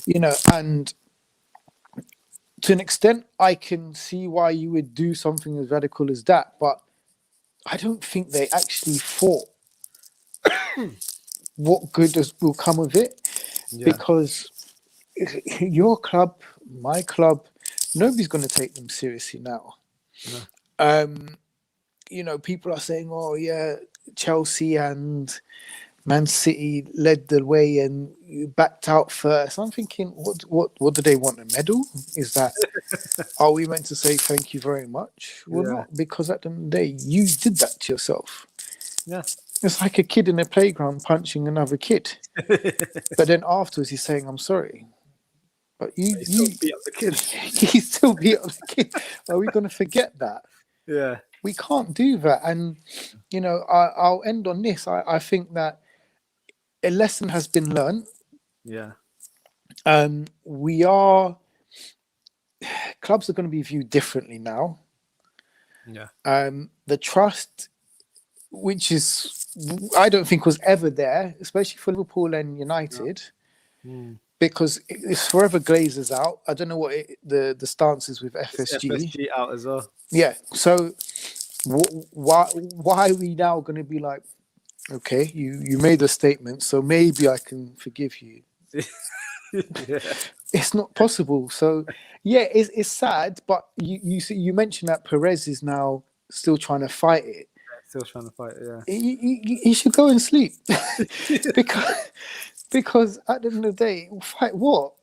And to an extent, I can see why you would do something as radical as that, but I don't think they actually thought what good will come of it, Yeah. because your club, my club, nobody's going to take them seriously now. No. People are saying, "Oh yeah, Chelsea and Man City led the way and you backed out first." I'm thinking, what do they want? A medal? Is that, are we meant to say thank you very much? Well, Yeah. not, because at the end of the day, you did that to yourself. Yeah. It's like a kid in a playground punching another kid, but then afterwards he's saying, "I'm sorry." But you Still beat up the kids. he still beat up the kid. Are we going to forget that? Yeah. We can't do that. And I'll end on this. I think that a lesson has been learned. Yeah. We are Clubs are going to be viewed differently now. Yeah. The trust, which is, I don't think was ever there, especially for Liverpool and United, because it's forever Glazers out. I don't know what the stance is with It's FSG. FSG out as well. Yeah. So why are we now going to be like, okay, you made a statement, so maybe I can forgive you? Yeah. It's not possible. So yeah, it's sad, but you mentioned that Perez is now still trying to fight it. Still trying to fight. Yeah. He should go and sleep because at the end of the day, fight what?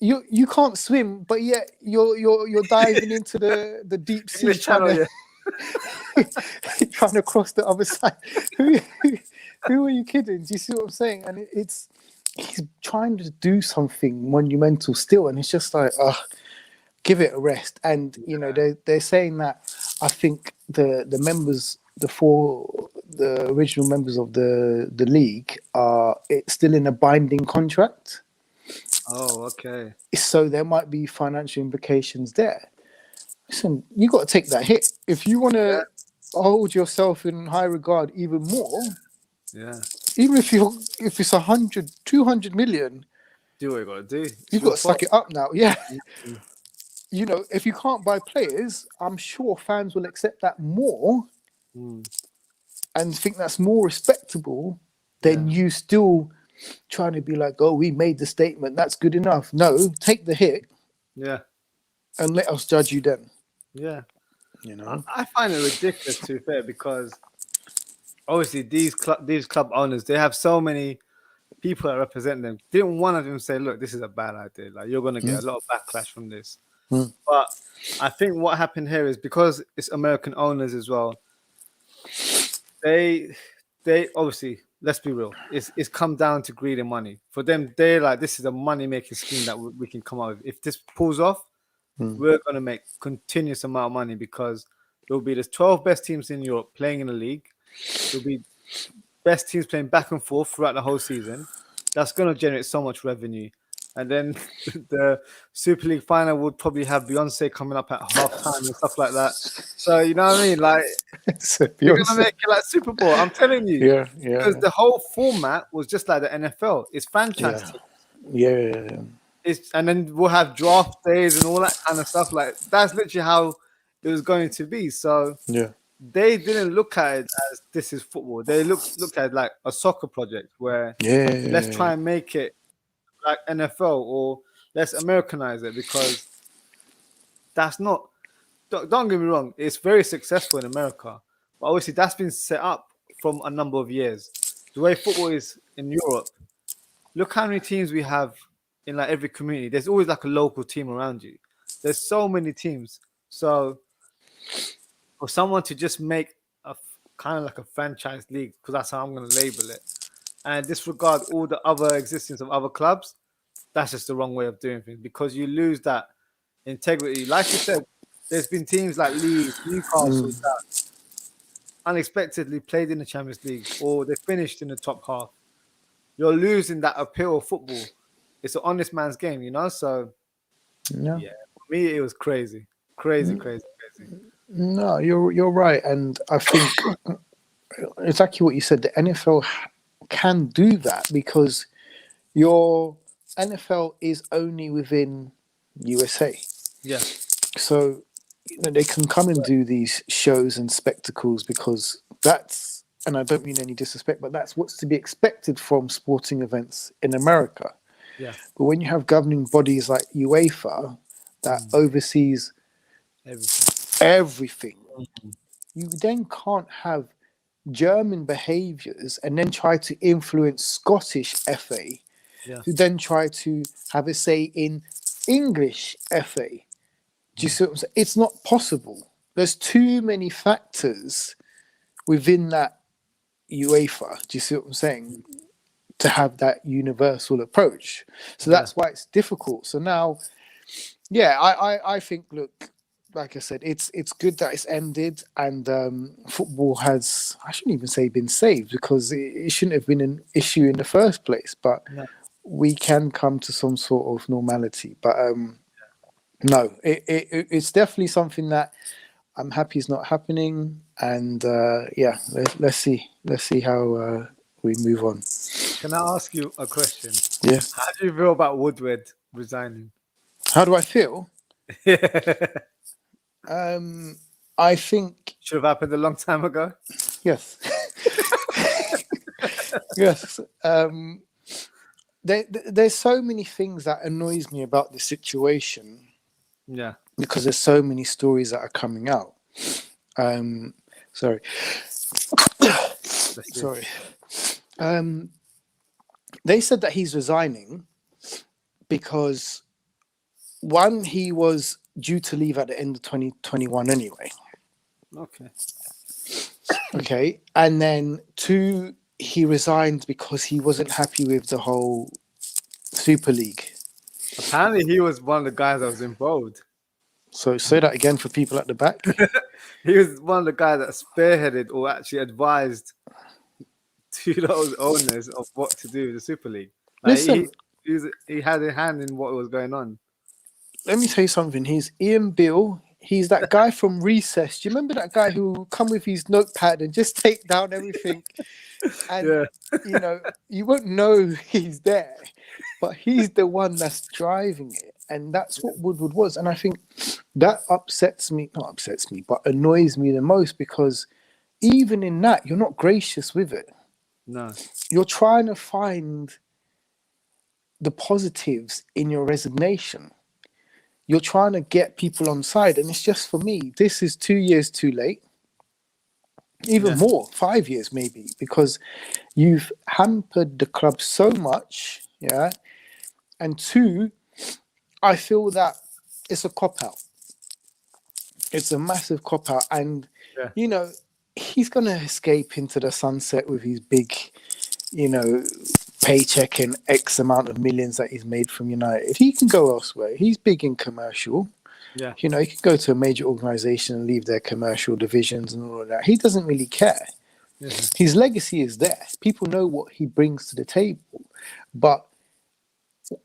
You can't swim, but yet you're diving into the deep sea, English channel, yeah. trying to cross the other side. Who are you kidding? Do you see what I'm saying? And he's trying to do something monumental still, and it's just like, give it a rest. And they're saying that, I think the members, the original members of the league, are still in a binding contract. Oh, okay. So there might be financial implications there. Listen, you got to take that hit if you want to hold yourself in high regard even more. Yeah. Even if it's 100, 200 million, Do what you got to do. you've got to suck it up now. Yeah. Mm-hmm. If you can't buy players, I'm sure fans will accept that more and think that's more respectable than you still trying to be like, "Oh, we made the statement, that's good enough." No, take the hit. Yeah. And let us judge you then. Yeah. I find it ridiculous, to be fair, because obviously these club owners, they have so many people that represent them. Didn't one of them say, "Look, this is a bad idea. Like, you're going to get a lot of backlash from this." But I think what happened here is, because it's American owners as well, they obviously, let's be real, it's come down to greed and money. For them, they're like, this is a money-making scheme that we can come up with. If this pulls off, we're going to make continuous amount of money, because there'll be the 12 best teams in Europe playing in the league. There'll be best teams playing back and forth throughout the whole season. That's going to generate so much revenue. And then the Super League final would probably have Beyonce coming up at halftime and stuff like that. So, you know what I mean? Like, you're going to make it like Super Bowl. I'm telling you. Yeah. Because the whole format was just like the NFL. It's franchise teams. Yeah. And then we'll have draft days and all that kind of stuff. Like, that's literally how it was going to be. So they didn't look at it as this is football. They looked at it like a soccer project where let's try and make it like NFL, or let's Americanize it, because that's not. Don't get me wrong, it's very successful in America, but obviously that's been set up from a number of years. The way football is in Europe, look how many teams we have in like every community. There's always like a local team around you. There's so many teams. So for someone to just make a kind of like a franchise league, because that's how I'm going to label it, and disregard all the other existence of other clubs, that's just the wrong way of doing things, because you lose that integrity. Like you said, there's been teams like Leeds, Newcastle that unexpectedly played in the Champions League, or they finished in the top half. You're losing that appeal of football. It's an honest man's game, So yeah, for me it was crazy. Crazy. No, you're right, and I think exactly what you said. The NFL can do that because your NFL is only within USA. Yeah. So they can come and do these shows and spectacles because that's and I don't mean any disrespect, but that's what's to be expected from sporting events in America. Yeah. But when you have governing bodies like UEFA that oversees Everything. everything, you then can't have German behaviours and then try to influence Scottish FA, Yeah. who then try to have a say in English FA. Do you see what I'm saying? It's not possible. There's too many factors within that UEFA. Do you see what I'm saying? To have that universal approach. So Yeah. that's why it's difficult. So now, yeah, I think, look, like I said, it's good that it's ended, and football has, I shouldn't even say been saved, because it shouldn't have been an issue in the first place, but No. we can come to some sort of normality. But no, it's definitely something that I'm happy is not happening, and yeah, let's see how we move on. Can I ask you a question? Yeah. How do you feel about Woodward resigning? How do I feel? Should I think have happened a long time ago. yes, yes. There's so many things that annoys me about the situation, Yeah. because there's so many stories that are coming out. Sorry. Let's see. Sorry. They said that he's resigning because, one, he was due to leave at the end of 2021 anyway. Okay. Okay. And then two, he resigned because he wasn't happy with the whole Super League. Apparently, he was one of the guys that was involved. So say that again for people at the back. He was one of the guys that spearheaded or actually advised to those owners of what to do with the Super League. Like Listen, he had a hand in what was going on. let me tell you something. He's Ian Bill. He's that guy from Recess. Do you remember that guy who come with his notepad and just take down everything? And Yeah. you know, you won't know he's there, but he's the one that's driving it. And that's what Woodward was. And I think that not upsets me, but annoys me the most, because even in that, you're not gracious with it. No. You're trying to find the positives in your resignation. You're trying to get people on side. And it's just, for me, this is 2 years too late. Even more, 5 years maybe, because you've hampered the club so much. Yeah. And two, I feel that it's a cop out. It's a massive cop out. And, Yeah. you know, he's going to escape into the sunset with his big, you know, paycheck and X amount of millions that he's made from United. He can go elsewhere. He's big in commercial. Yeah. You know, he can go to a major organization and leave their commercial divisions and all of that. He doesn't really care. Yeah. His legacy is there. People know what he brings to the table. But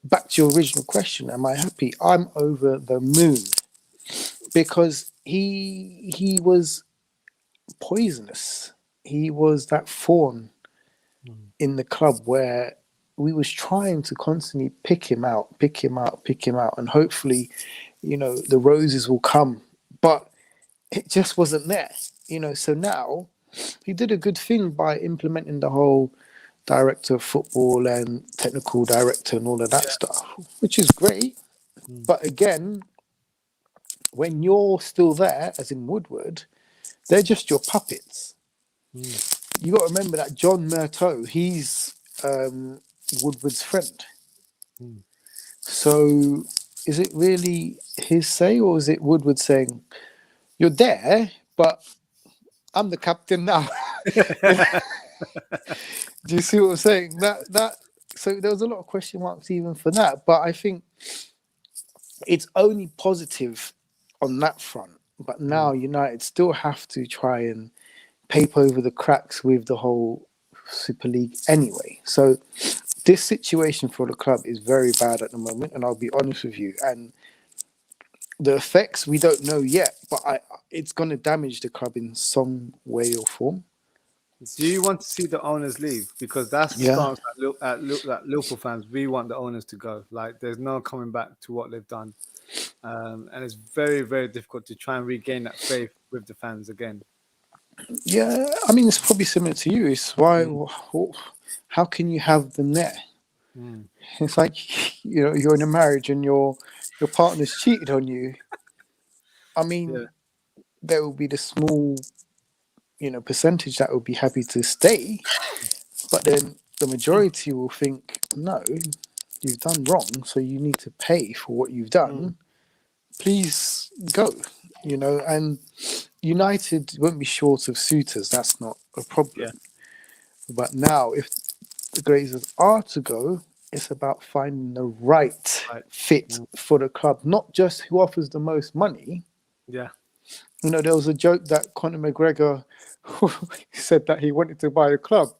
back to your original question, am I happy? I'm over the moon, because he was poisonous. He was that thorn in the club where we was trying to constantly pick him out, and hopefully, you know, the roses will come. But it just wasn't there, you know. So now he did a good thing by implementing the whole director of football and technical director and all of that stuff, which is great. But again, when you're still there, as in Woodward, they're just your puppets. You got to remember that John Murtough, he's Woodward's friend. So is it really his say, or is it Woodward saying, you're there, but I'm the captain now? Do you see what I'm saying? That so there was a lot of question marks even for that. But I think it's only positive on that front. But now United still have to try and paper over the cracks with the whole Super League anyway. So this situation for the club is very bad at the moment, and I'll be honest with you. And the effects we don't know yet, but it's going to damage the club in some way or form. Do you want to see the owners leave? Because that's the stance that Liverpool fans. We want the owners to go. Like, there's no coming back to what they've done, and it's very, very difficult to try and regain that faith with the fans again. Yeah, I mean, it's probably similar to you. It's why, how can you have them there? Mm. It's like, you're in a marriage and your partner's cheated on you. I Yeah. mean, there will be the small, percentage that will be happy to stay, but then the majority will think, no, you've done wrong, so you need to pay for what you've Mm. done. Please go, and United won't be short of suitors. That's not a Yeah. problem. But now, if the Glazers are to go, it's about finding the right Right. fit Mm. for the club, not just who offers the most money. Yeah. There was a joke that Conor McGregor said that he wanted to buy a club.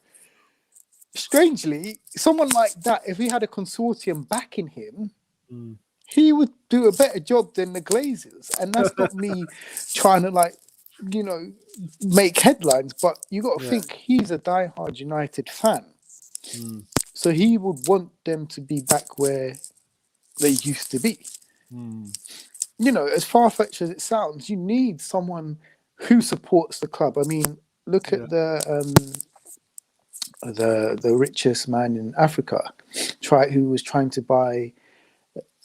Strangely, someone like that, if he had a consortium backing him, Mm. he would do a better job than the Glazers. And that's not me trying to make headlines, but you got to Yeah. think he's a diehard United fan. Mm. So he would want them to be back where they used to be. Mm. As far-fetched as it sounds, you need someone who supports the club. I mean, look Yeah. at the richest man in Africa, who was trying to buy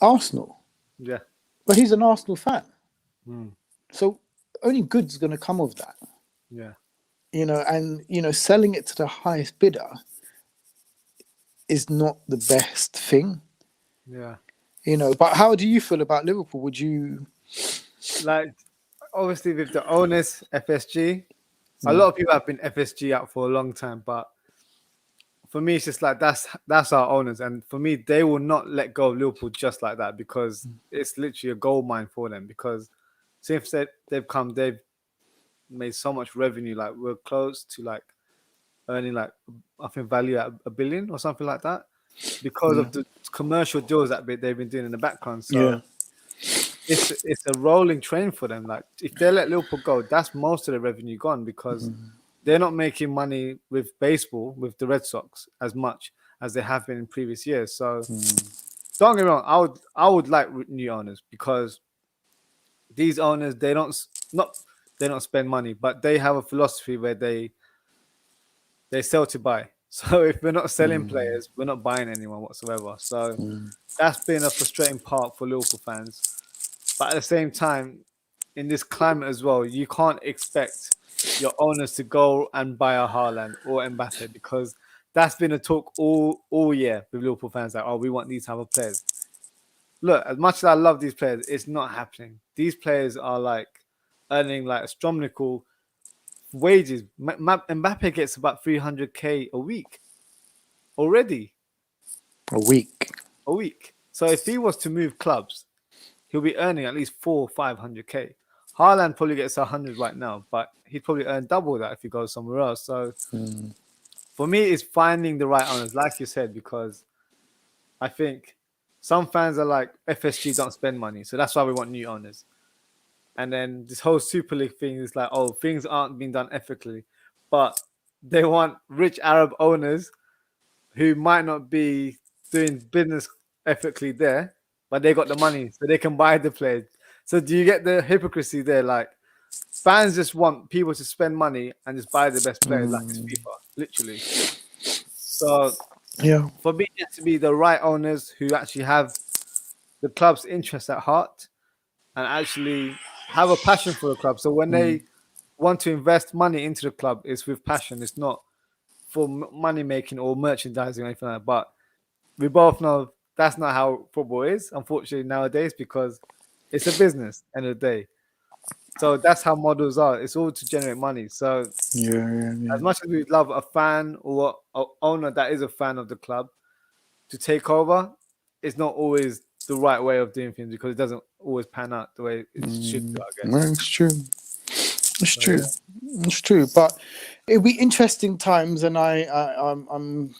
Arsenal, Yeah. but he's an Arsenal fan. Mm. So only good's going to come of that. Yeah. And selling it to the highest bidder is not the best thing. Yeah. But how do you feel about Liverpool? Would you? Like, obviously, with the owners, FSG, a lot of people have been FSG out for a long time, but for me, it's just like that's our owners, and for me, they will not let go of Liverpool just like that because it's literally a gold mine for them. Because since they've made so much revenue, like we're close to like earning like I think value at $1 billion or something like that because Yeah, of the commercial deals that they've been doing in the background. yeah, So it's a rolling train for them. Like if they let Liverpool go, that's most of the revenue gone because they're not making money with baseball with the Red Sox as much as they have been in previous years. So don't get me wrong, I would like new owners because these owners they don't spend money, but they have a philosophy where they sell to buy. So if we're not selling players, we're not buying anyone whatsoever. So that's been a frustrating part for Liverpool fans. But at the same time, in this climate as well, you can't expect your owners to go and buy a Haaland or Mbappe because that's been a talk all year with Liverpool fans. Like, oh, we want these type of players. Look, as much as I love these players, it's not happening. These players are like earning like astronomical wages. Mbappe gets about 300k a week already. a week. A week. So if he was to move clubs, he'll be earning at least 400-500k. Haaland probably gets 100 right now, but he'd probably earn double that if he goes somewhere else. So for me, it's finding the right owners, like you said, because I think some fans are like FSG don't spend money, so that's why we want new owners. And then this whole Super League thing is like, oh, things aren't being done ethically, but they want rich Arab owners who might not be doing business ethically there, but they got the money, so they can buy the players. So do you get the hypocrisy there? Like fans just want people to spend money and just buy the best players, like it's FIFA, literally. So Yeah. for me, it has to be the right owners who actually have the club's interests at heart and actually have a passion for the club. So when they want to invest money into the club, it's with passion. It's not for money making or merchandising or anything like that. But we both know that's not how football is, unfortunately, nowadays, because it's a business end of the day. So that's how models are. It's all to generate money. So Yeah. as much as we love a fan or a owner that is a fan of the club to take over, it's not always the right way of doing things because it doesn't always pan out the way it should do, I No, guess. it's true. It's So true. yeah. It's true. But it'll be interesting times, and I'm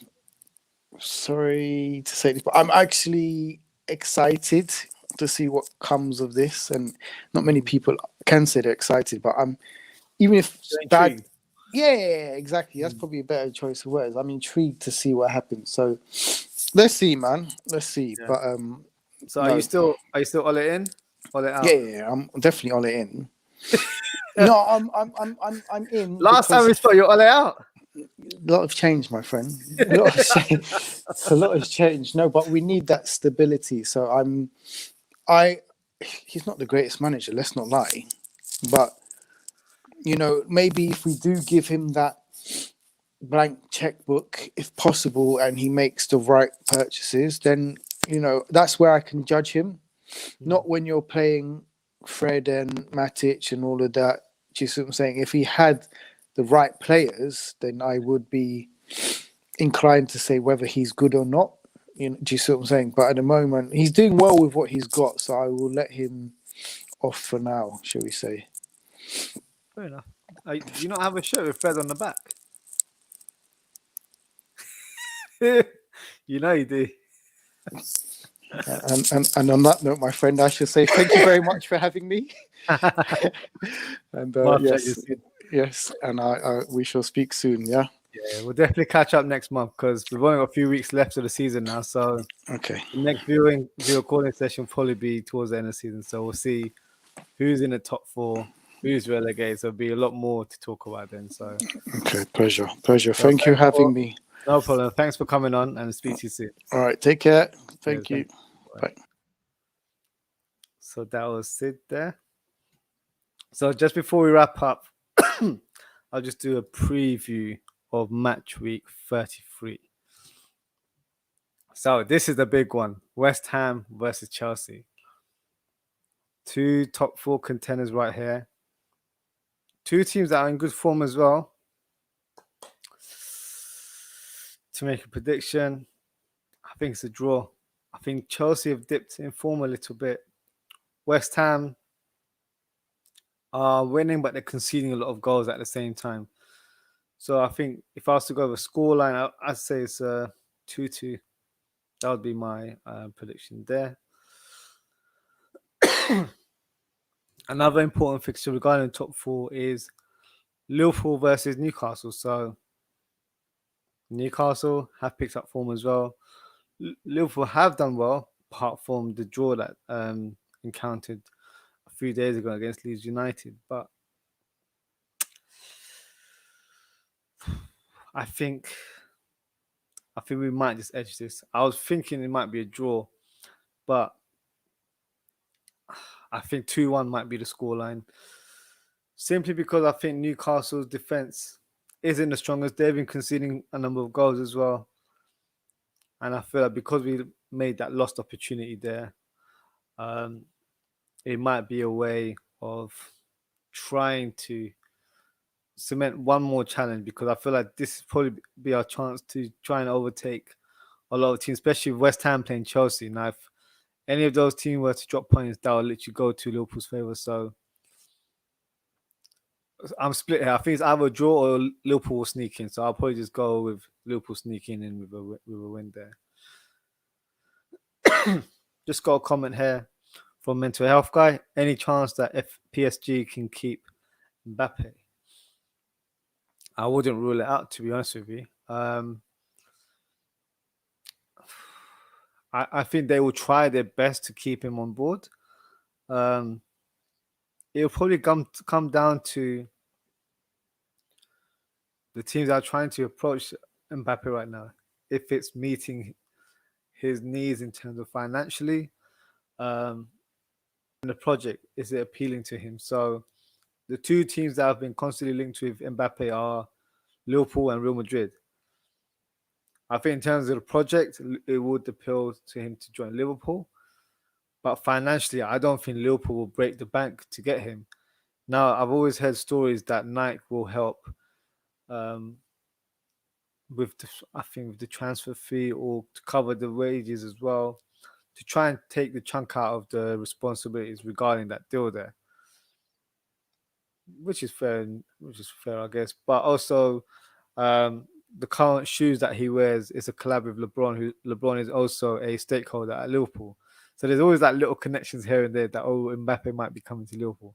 sorry to say this, but I'm actually excited to see what comes of this. And not many people can say they're excited, but I'm even if You're bad. intrigued. Yeah, exactly. That's probably a better choice of words. I'm intrigued to see what happens. So let's see, man. Let's see. Yeah. But So are you no, still all it in? All it yeah, out? yeah, I'm definitely all in. No, I'm in. Last time we spoke, you're all out. A lot of change, my friend. A lot of change. It's a lot of change. No, but we need that stability. So he's not the greatest manager, let's not lie. But, maybe if we do give him that blank checkbook, if possible, and he makes the right purchases, then, that's where I can judge him. Not when you're playing Fred and Matic and all of that. Do you see what I'm saying? If he had the right players, then I would be inclined to say whether he's good or not. Do you see what I'm saying? But at the moment, he's doing well with what he's got, so I will let him off for now, shall we say. Fair enough. Do you not have a shirt with Fred on the back? You know you do. And on that note, my friend, I should say thank you very much for having me. And yes, and we shall speak soon. Yeah. Yeah, we'll definitely catch up next month because we've only got a few weeks left of the season now. So okay, the next video recording session will probably be towards the end of the season. So we'll see who's in the top 4, who's relegated. So there'll be a lot more to talk about then. So okay, pleasure. Thank you for having me. No problem. Thanks for coming on and speak to you soon. All right, take care. Thank you. Bye. So that was Sid there. So just before we wrap up, I'll just do a preview of match week 33. So this is the big one. West Ham versus Chelsea. 2 top 4 contenders right here. 2 teams that are in good form as well. To make a prediction, I think it's a draw. I think Chelsea have dipped in form a little bit. West Ham are winning, but they're conceding a lot of goals at the same time. So I think if I was to go with a scoreline, I'd say it's 2-2. That would be my prediction there. Another important fixture regarding the top 4 is Liverpool versus Newcastle. So Newcastle have picked up form as well. Liverpool have done well, apart from the draw that encountered a few days ago against Leeds United. But I think we might just edge this. I was thinking it might be a draw, but I think 2-1 might be the scoreline. Simply because I think Newcastle's defense isn't the strongest. They've been conceding a number of goals as well. And I feel like because we made that lost opportunity there, it might be a way of trying to cement one more challenge, because I feel like this will probably be our chance to try and overtake a lot of teams, especially West Ham playing Chelsea. Now, if any of those teams were to drop points, that will literally go to Liverpool's favour. So I'm split here. I think it's either a draw or Liverpool will sneak in. So I'll probably just go with Liverpool sneaking in with a win there. Just got a comment here from Mental Health Guy. Any chance that if PSG can keep Mbappe? I wouldn't rule it out, to be honest with you. I think they will try their best to keep him on board. It'll probably come down to the teams that are trying to approach Mbappe right now. If it's meeting his needs in terms of financially, and the project, is it appealing to him? So the 2 teams that have been constantly linked with Mbappe are Liverpool and Real Madrid. I think in terms of the project, it would appeal to him to join Liverpool. But financially, I don't think Liverpool will break the bank to get him. Now, I've always heard stories that Nike will help with the transfer fee, or to cover the wages as well, to try and take the chunk out of the responsibilities regarding that deal there. Which is fair, I guess. But also, the current shoes that he wears is a collab with LeBron, LeBron is also a stakeholder at Liverpool. So there's always like little connections here and there that, Mbappe might be coming to Liverpool.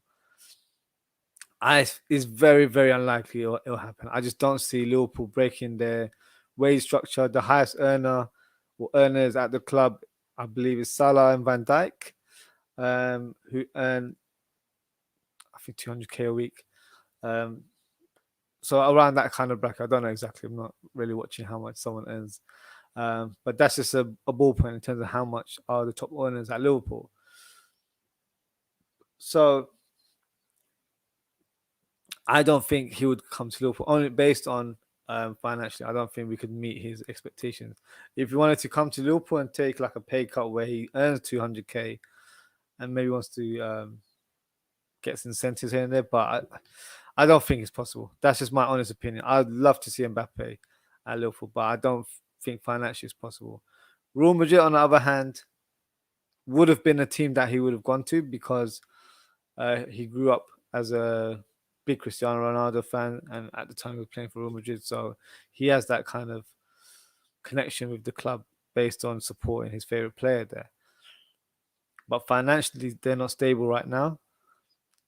It's very, very unlikely it'll happen. I just don't see Liverpool breaking their wage structure. The highest earners at the club, I believe, is Salah and Van Dijk, who earn, I think, 200k a week. So around that kind of bracket, I don't know exactly. I'm not really watching how much someone earns. But that's just a ballpoint in terms of how much are the top earners at Liverpool. So I don't think he would come to Liverpool only based on financially. I don't think we could meet his expectations. If he wanted to come to Liverpool and take like a pay cut where he earns 200k and maybe wants to get some incentives here and there, but I don't think it's possible. That's just my honest opinion. I'd love to see Mbappe at Liverpool, but I don't think financially it's possible. Real Madrid, on the other hand, would have been a team that he would have gone to because he grew up as a big Cristiano Ronaldo fan, and at the time he was playing for Real Madrid, so he has that kind of connection with the club based on supporting his favorite player there. But financially, they're not stable right now.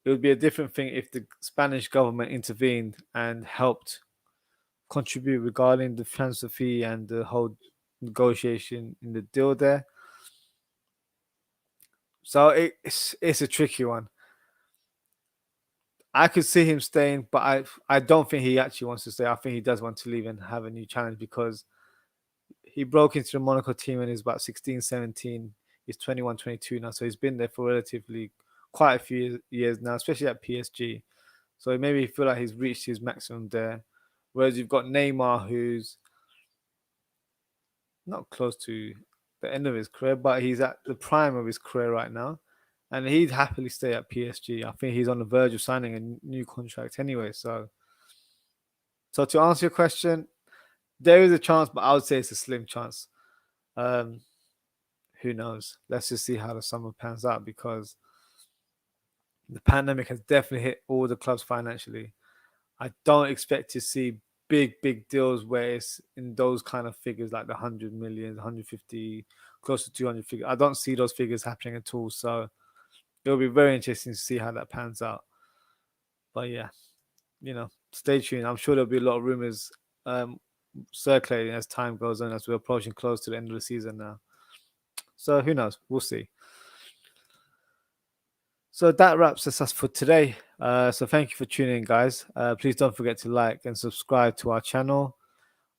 It would be a different thing if the Spanish government intervened and helped contribute regarding the transfer fee and the whole negotiation in the deal there. So it's a tricky one. I could see him staying, but I don't think he actually wants to stay. I think he does want to leave and have a new challenge because he broke into the Monaco team when he was about 16, 17. He's 21, 22 now. So he's been there for relatively quite a few years now, especially at PSG. So maybe he feel like he's reached his maximum there. Whereas you've got Neymar, who's not close to the end of his career, but he's at the prime of his career right now. And he'd happily stay at PSG. I think he's on the verge of signing a new contract anyway. So to answer your question, there is a chance, but I would say it's a slim chance. Who knows? Let's just see how the summer pans out because the pandemic has definitely hit all the clubs financially. I don't expect to see big deals where it's in those kind of figures like the 100 million, 150, close to 200 figures. I don't see those figures happening at all. So it'll be very interesting to see how that pans out. But yeah, stay tuned. I'm sure there'll be a lot of rumors circulating as time goes on, as we're approaching close to the end of the season now. So who knows? We'll see. So that wraps us for today. So thank you for tuning in, guys. Please don't forget to like and subscribe to our channel.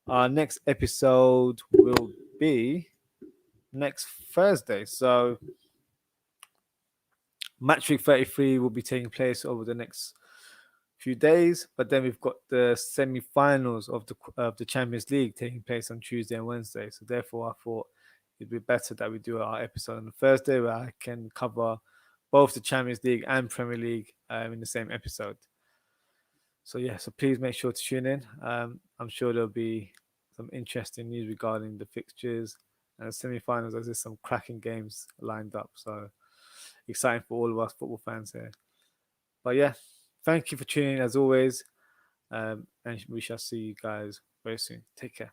Our next episode will be next Thursday. So match week 33 will be taking place over the next few days, but then we've got the semi-finals of the Champions League taking place on Tuesday and Wednesday. So therefore, I thought it'd be better that we do our episode on Thursday where I can cover both the Champions League and Premier League in the same episode. So yeah, so please make sure to tune in. I'm sure there'll be some interesting news regarding the fixtures and the semi-finals, as there's some cracking games lined up. So exciting for all of us football fans here. But yeah, thank you for tuning in as always. And we shall see you guys very soon. Take care.